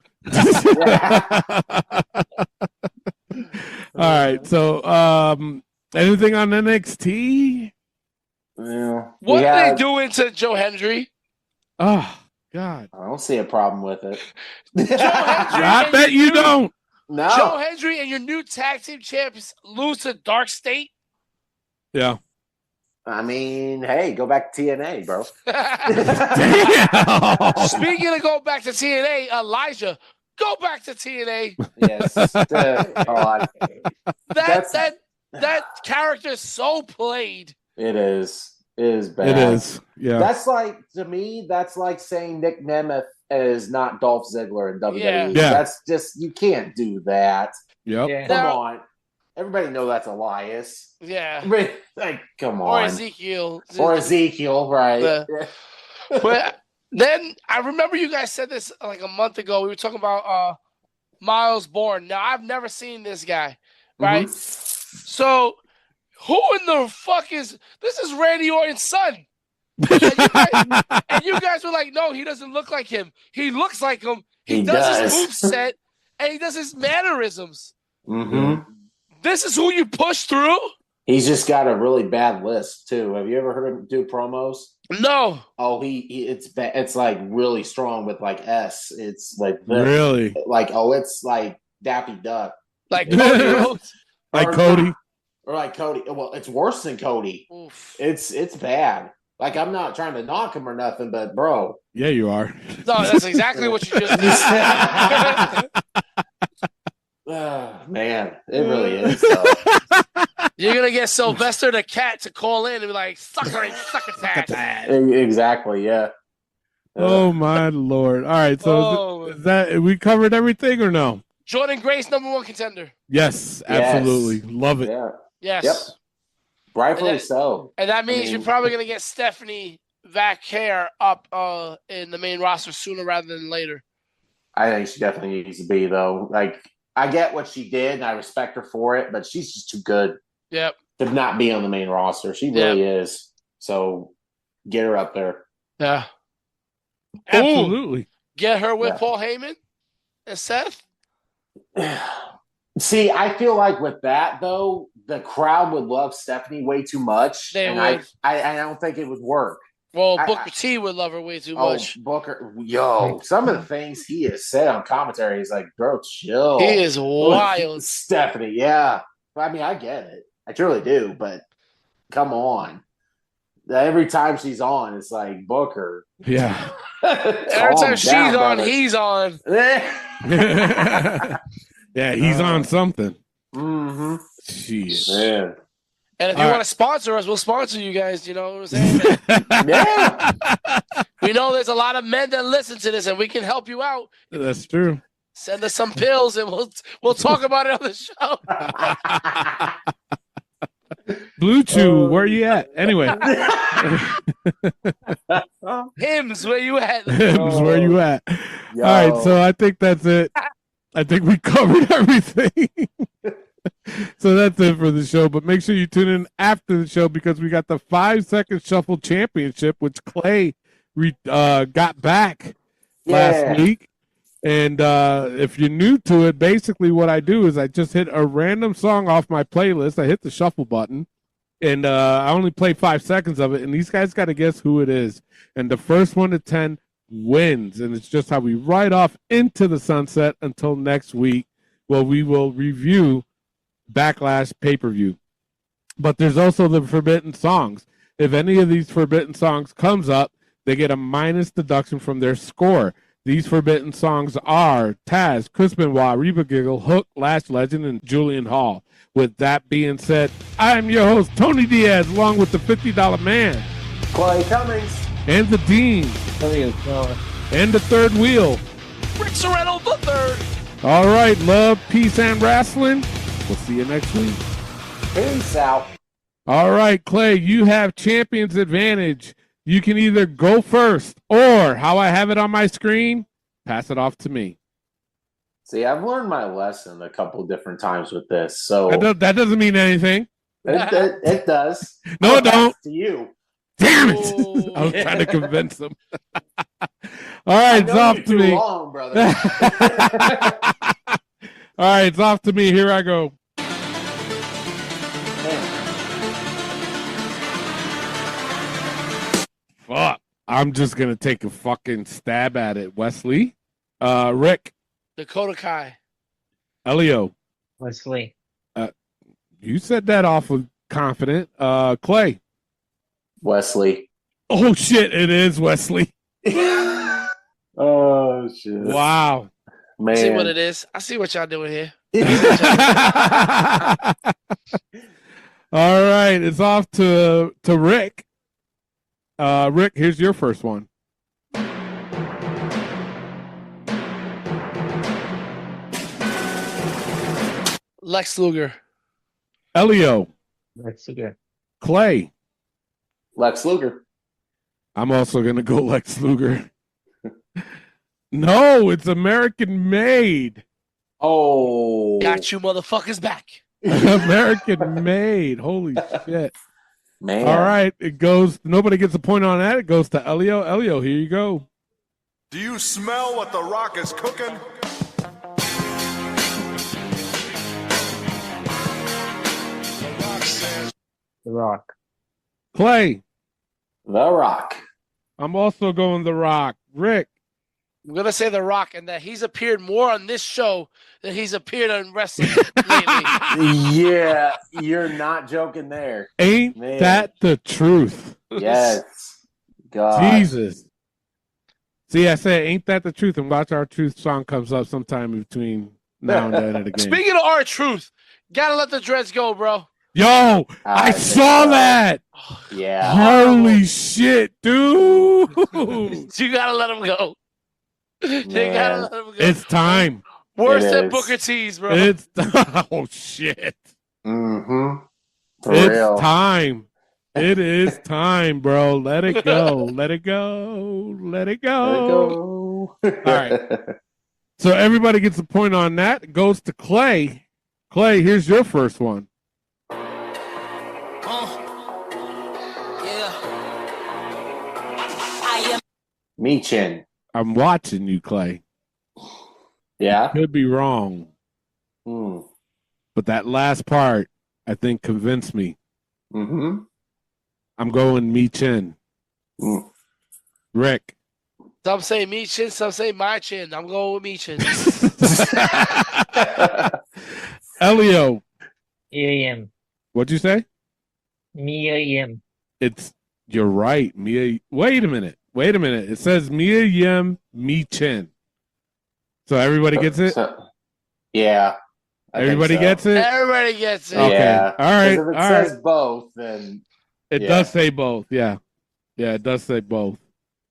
All right. So, anything on NXT? Yeah. What are they doing to Joe Hendry? Oh God, I don't see a problem with it. I bet you don't. No. Joe Hendry and your new tag team champions lose to Dark State. Yeah. I mean, hey, go back to TNA, bro. Damn. Speaking of going back to TNA, Elijah, go back to TNA. Yes. That character is so played. It is. It is bad. It is. Yeah. That's like, to me, that's like saying Nick Nemeth is not Dolph Ziggler in WWE. Yeah. That's just, you can't do that. Yep. Yeah. Come on. everybody know that's Elias. Yeah. Like, come Or on. Ezekiel. Or Ezekiel, right? But then I remember you guys said this like a month ago. We were talking about Miles Bourne. Now, I've never seen this guy, right? So, who in the fuck is this? Is Randy Orton's son? And you guys were like, no, he doesn't look like him. He looks like him. He does his moveset, and he does his mannerisms. This is who you push through? He's just got a really bad list, too. Have you ever heard him do promos? No. Oh, it's like really strong with like S. It's like really like it's like Daffy Duck, like Cody Rhodes, like Cody, or like Cody. Well, it's worse than Cody. Oof. It's bad. Like, I'm not trying to knock him or nothing, but bro, yeah, you are. No, that's exactly what you just said. Man, it really is. You're gonna get Sylvester the Cat to call in and be like, "Succotash." Exactly. Yeah. Oh my Lord! All right, so is that we covered everything or no? Jordan Grace, #1 contender. Yes, absolutely, love it. Yeah. Yes. Yep. Rightfully so. And that means you're probably gonna get Stephanie Vaquer up in the main roster sooner rather than later. I think she definitely needs to be, though. Like, I get what she did, and I respect her for it, but she's just too good. Yep. To not be on the main roster. She really is. So get her up there. Yeah. Absolutely. Ooh. Get her with Paul Heyman and Seth. See, I feel like with that, though, the crowd would love Stephanie way too much. They and would. I don't think it would work. Well, Booker T would love her way too much. Booker, some of the things he has said on commentary is like, bro, chill. He is wild. Stephanie, yeah. I mean, I get it. I truly do, but come on. Every time she's on, it's like, Booker. Yeah. Every time she's on, he's on. Yeah, he's on something. Mm-hmm. Jeez. Man. And if you want to sponsor us, we'll sponsor you guys. You know what I'm saying? Yeah. We know there's a lot of men that listen to this, and we can help you out. That's true. Send us some pills, and we'll talk about it on the show. Blue Chew, where you at? Anyway. Hims, where you at? Hims, where you at? All right, so I think that's it. I think we covered everything. So that's it for the show. But make sure you tune in after the show because we got the 5-second shuffle championship, which Clay got back last week. And if you're new to it, basically what I do is I just hit a random song off my playlist. I hit the shuffle button, and I only play 5 seconds of it. And these guys got to guess who it is. And the first 1 to 10 wins. And it's just how we ride off into the sunset until next week. Well, we will review Backlash pay-per-view. But there's also the forbidden songs. If any of these forbidden songs comes up, they get a minus deduction from their score. These forbidden songs are Taz, Chris Benoit, Reba Giggle, Hook, Lash Legend, and Julian Hall. With that being said, I'm your host, Tony Diaz, along with the $50 Man. Clay Cummings. And the Dean. And the third wheel. Rick Sorrento the third. All right, love, peace, and wrestling. We'll see you next week. Peace out. All right, Clay, you have champion's advantage. You can either go first or, how I have it on my screen, pass it off to me. See, I've learned my lesson a couple different times with this. So that doesn't mean anything. It does. No, it don't. To you. Damn it. I was trying to convince him. All right, it's off to me. Long, brother. All right, it's off to me. Here I go. Fuck. I'm just going to take a fucking stab at it. Wesley? Rick? Dakota Kai. Elio? Wesley. You said that awful confident. Clay? Wesley. Oh, shit. It is Wesley. Oh, shit. Wow. Man. See what it is. I see what y'all doing here. All right. It's off to Rick. Rick, here's your first one. Lex Luger. Elio. Lex Luger. Clay. Lex Luger. I'm also going to go Lex Luger. No, it's American made. Oh. Got you motherfuckers back. American made. Holy shit. Man. All right. It goes, nobody gets a point on that. It goes to Elio. Elio, here you go. Do you smell what The Rock is cooking? The Rock. Clay. The Rock. I'm also going The Rock. Rick. I'm going to say The Rock, and that he's appeared more on this show than he's appeared on wrestling lately. Yeah, you're not joking there. Ain't Man. that the truth? Yes. God. Jesus. See, I said, ain't that the truth? And Watch Our Truth song comes up sometime between now and then of the game. Speaking of our truth, gotta let the dreads go, bro. Yo, I saw that. Yeah. Holy shit, dude. You gotta let them go. You gotta let them go. It's time. Worse It than is. Booker T's, bro. It's oh shit. Mm-hmm. For It's real. time. It is time, bro. Let it go. Let it go. Let it go. Let it go. All right. So everybody gets a point on that. It goes to Clay. Clay, here's your first one. Michin. I'm watching you, Clay. Yeah. Could be wrong. But that last part, I think, convinced me. Mm-hmm. I'm going me chin. Rick. Some say me chin, some say my chin. I'm going with me chin. Elio. Mia What'd you say? Yim. You're right. Mia. Wait a minute. It says Mia Yim, me chin. So everybody gets it? Yeah. Everybody gets it? Everybody gets it. Okay. Yeah. All right. If it says both, then it does say both. Yeah. Yeah, it does say both.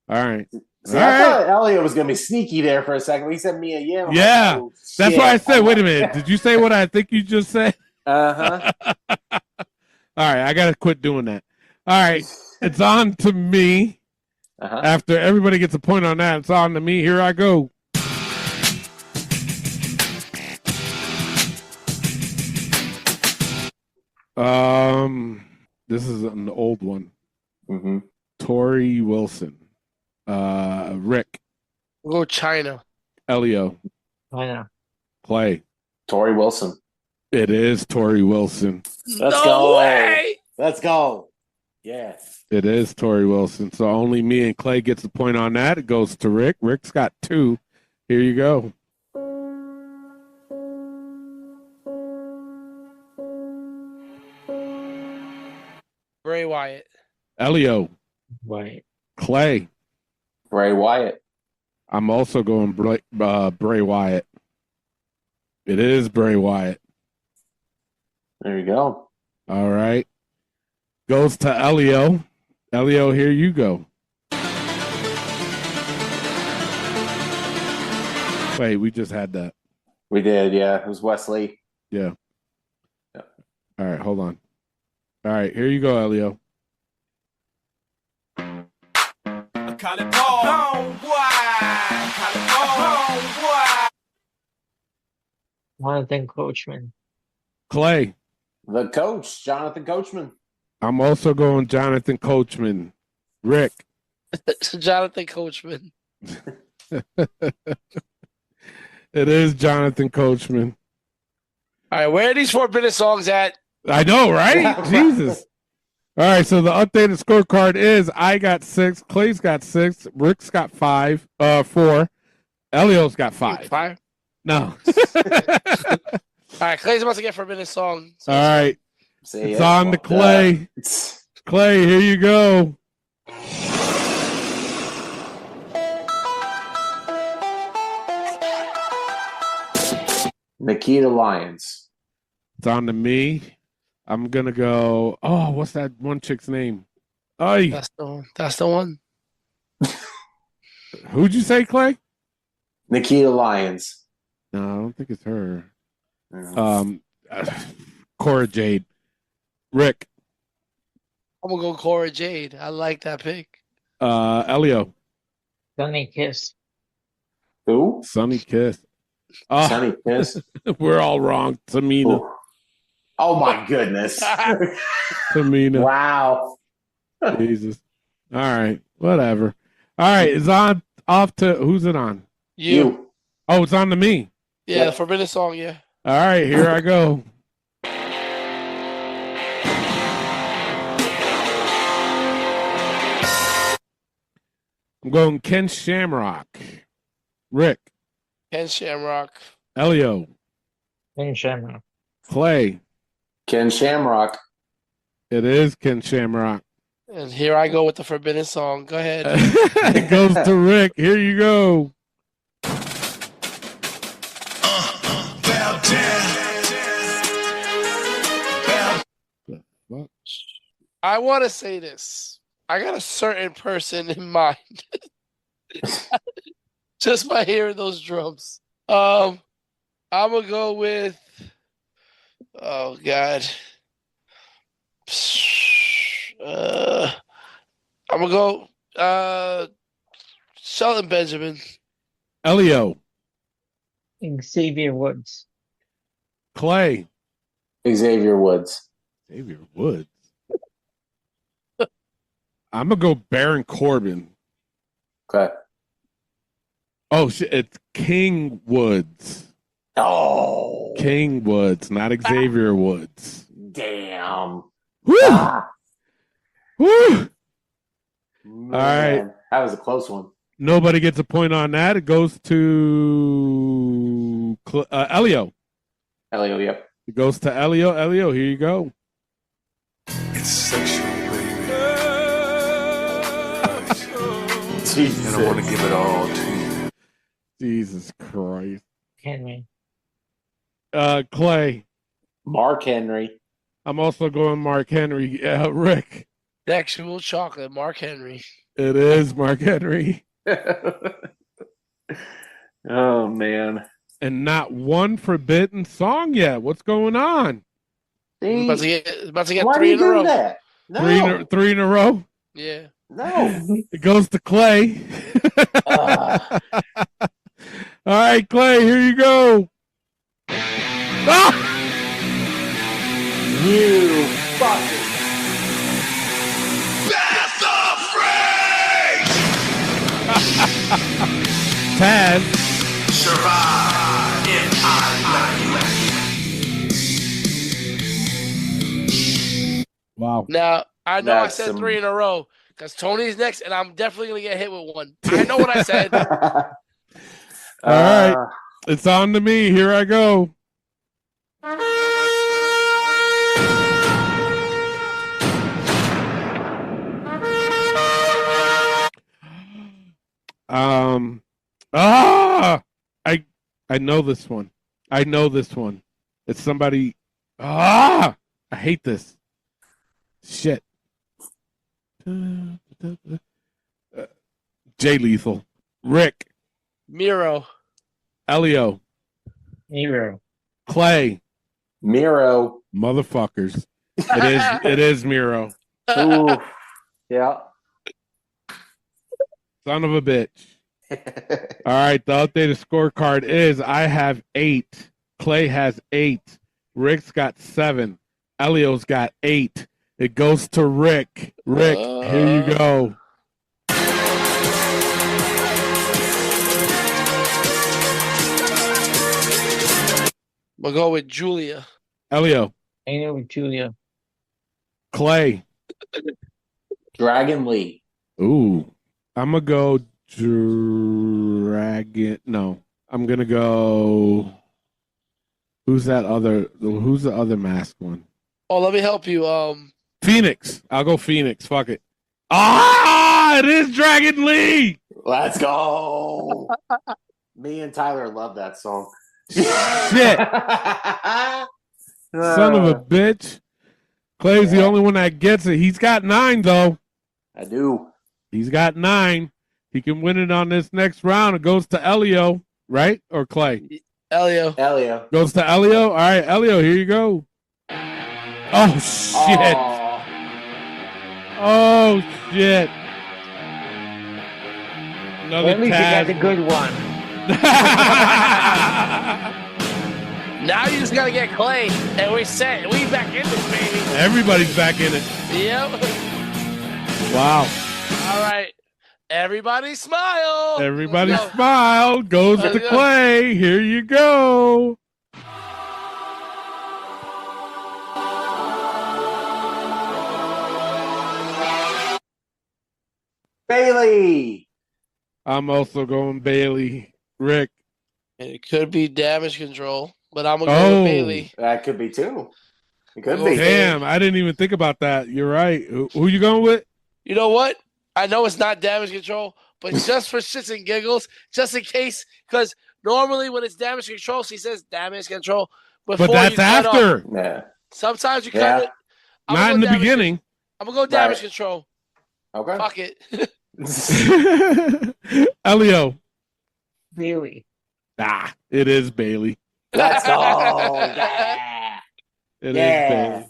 All right. See, I thought Elliot was going to be sneaky there for a second. When he said Mia Yim. I'm Yeah. like, oh, that's shit. why I said, wait a minute. Did you say what I think you just said? Uh-huh. All right. I got to quit doing that. All right. It's on to me. After everybody gets a point on that, it's on to me. Here I go. This is an old one. Mm-hmm. Tori Wilson. Rick. We'll go China. Elio. China. Clay. Tori Wilson. It is Tori Wilson. Let's go. Way. Let's go. Yeah. It is Tori Wilson. So only me and Clay gets the point on that. It goes to Rick. Rick's got 2. Here you go. Bray Wyatt. Elio. Wyatt. Clay. Bray Wyatt. I'm also going Bray Wyatt. It is Bray Wyatt. There you go. All right. Goes to Elio. Elio, here you go. Wait, we just had that. We did, yeah. It was Wesley. Yeah. All right, hold on. All right, here you go, Elio. Jonathan Coachman. Clay. The coach, Jonathan Coachman. I'm also going Jonathan Coachman. Rick. Jonathan Coachman. It is Jonathan Coachman. All right, where are these forbidden songs at? I know, right? Jesus. All right, so the updated scorecard is I got 6, Clay's got 6, Rick's got 4, Elio's got 5. 5? No. All right, Clay's about to get forbidden song. All right. See, it's on to Clay. Clay, here you go. Nikita Lyons. It's on to me. I'm going to go, what's that one chick's name? Oh, That's the one. That's the one. Who'd you say, Clay? Nikita Lyons. No, I don't think it's her. Cora Jade. Rick. I'm gonna go Cora Jade. I like that pick. Elio. Sunny Kiss. Who? Sunny Kiss. Oh, Sunny Kiss. We're all wrong. Tamina. Ooh. Oh my goodness. Tamina. Wow. Jesus. All right. Whatever. All right. It's on off to who's it on? You. Oh, it's on to me. Yeah, the Forbidden Song, yeah. All right, here I go. I'm going Ken Shamrock. Rick. Ken Shamrock. Elio. Ken Shamrock. Clay. Ken Shamrock. It is Ken Shamrock. And here I go with the Forbidden Song. Go ahead. It goes to Rick. Here you go. I want to say this. I got a certain person in mind. Just by hearing those drums. I'm going to go with, oh, God. I'm going to go Sheldon Benjamin. Elio. Xavier Woods. Clay. Xavier Woods. Xavier Woods. I'm going to go Baron Corbin. Okay. Oh, shit. It's King Woods. Oh. King Woods, not Xavier Woods. Damn. Woo! Ah. Woo! Man, all right. That was a close one. Nobody gets a point on that. It goes to Elio. Elio, yep. It goes to Elio. Elio, here you go. It's sexual, baby. Jesus. And I want to give it all to you. Jesus Christ. Henry. Clay. Mark Henry. I'm also going Mark Henry. Rick. Sexual Chocolate, Mark Henry. It is Mark Henry. Oh, man. And not one forbidden song yet. What's going on? See, about to get why 3 do you in a do row. that? No. Three in a row? Yeah. No. It goes to Clay. All right, Clay, here you go. Ah! You fucker. Taz. Survive if I let you. Wow. Now, I know That's I said some- 3 in a row because Tony's next, and I'm definitely going to get hit with one. I know what I said. All right. It's on to me. Here I go. I know this one. I know this one. It's somebody. I hate this. Shit. Jay Lethal. Rick. Miro. Elio. Miro. Clay. Miro. Motherfuckers. It is Miro. Ooh. Yeah. Son of a bitch. All right, the updated scorecard is I have 8. Clay has 8. Rick's got 7. Elio's got 8. It goes to Rick. Rick, here you go. We'll go with Julia. Elio. I know with Julia. Clay. Dragon Lee. Ooh. I'm going to go Dragon. No. I'm going to go. Who's the other masked one? Oh, let me help you. Phoenix. I'll go Phoenix. Fuck it. It is Dragon Lee. Let's go. Me and Tyler love that song. Shit. Son of a bitch. Clay's the only one that gets it. He's got 9, though. I do. He's got 9. He can win it on this next round. It goes to Elio, right? Or Clay? Elio. Elio. Goes to Elio. All right, Elio, here you go. Oh, shit. Oh, shit. Another At least you got Taz. the good one. Now you just gotta get Clay, and we set. We back in this, baby. Everybody's back in it. Yep. Wow. All right. Everybody smile. Everybody Let's go. smile. Goes Let's to go. Clay. Here you go. Bailey. I'm also going Bailey. Rick. It could be Damage Control, but I'm gonna go with Bailey. That could be too. It could Go be. Damn, I didn't even think about that. You're right. Who you going with? You know what? I know it's not Damage Control, but just for shits and giggles, just in case, because normally when it's Damage Control, she says Damage Control. But that's after. Yeah. Sometimes you cut it. Not in the beginning. I'm gonna go Damage Control. Okay. Fuck it. Elio. Bailey. Ah, it is Bailey. Let's go. Yeah. It is Bailey.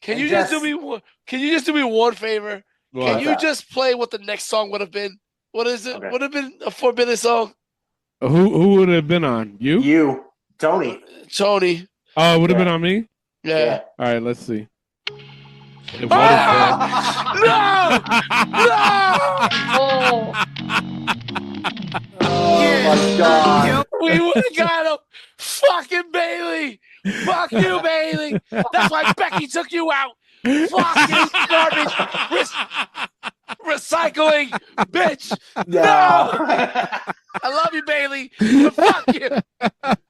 Can you just do me one? Can you just do me one favor? What? Can you just play what the next song would have been? What is it? Would have been a 4-minute song? Who would it have been on? You? You. Tony. Tony. Oh, it would have been on me? Yeah. All right, let's see. It No! Oh my God. We would have got him. Fucking Bailey. Fuck you, Bailey. That's why Becky took you out. Fucking garbage. Recycling, bitch. No. I love you, Bailey. But fuck you.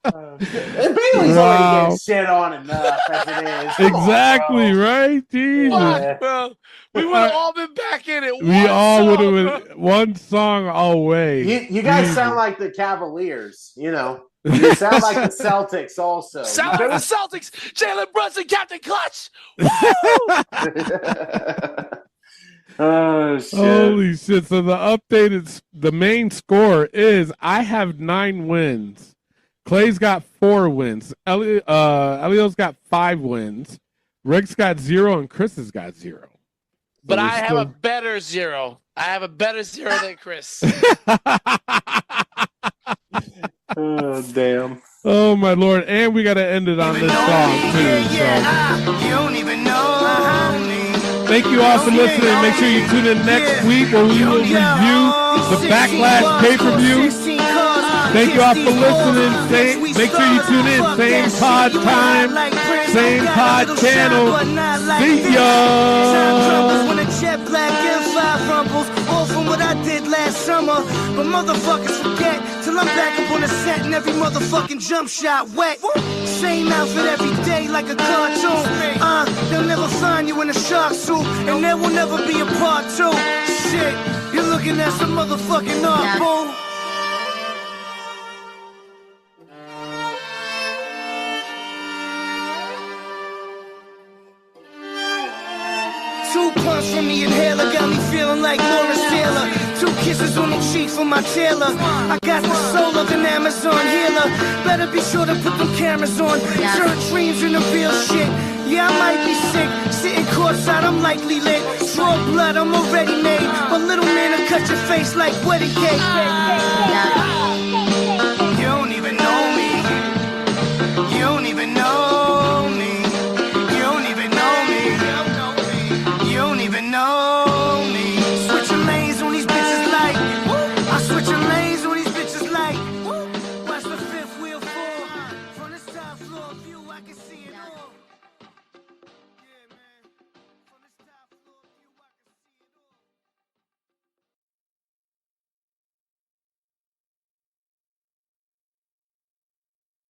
And Bailey's already getting shit on enough as it is. Come Exactly, on, right? Jesus. Fuck, bro. We would have all been back in it. We all would have been one song away. You guys sound like the Cavaliers, you know. You sound like the Celtics also. Sound like the Celtics. Jalen Brunson, Captain Clutch. Oh, shit. Holy shit. So the main score is I have 9 wins. Clay's got 4 wins. Elio's got 5 wins. Rick's got 0 and Chris has got 0. But I have a better 0. I have a better 0 than Chris. Oh, damn. Oh, my Lord. And we got to end it on this song, too. So. You don't even know me. Thank you all for listening. Make sure you tune in next week where we will review the Backlash pay-per-view. Thank you all for listening. Make sure you tune in. Same pod time, same pod channel. See ya. When a jet black M5 rumbles, all from what I did last summer. But motherfuckers forget till I'm back up on the set and every motherfucking jump shot wet. Same outfit every day like a cartoon. They'll never find you in a shark suit, and there will never be a part 2. Shit, you're looking at some motherfucking art, boo. Two punch from the inhaler got me feeling like Lawrence Taylor. 2 kisses on the cheek from my tailor. I got the soul of an Amazon healer. Better be sure to put them cameras on. Turn dreams into real shit. Yeah, I might be sick. Sitting courtside, I'm likely lit. Draw blood, I'm already made. But little man will cut your face like wedding cake.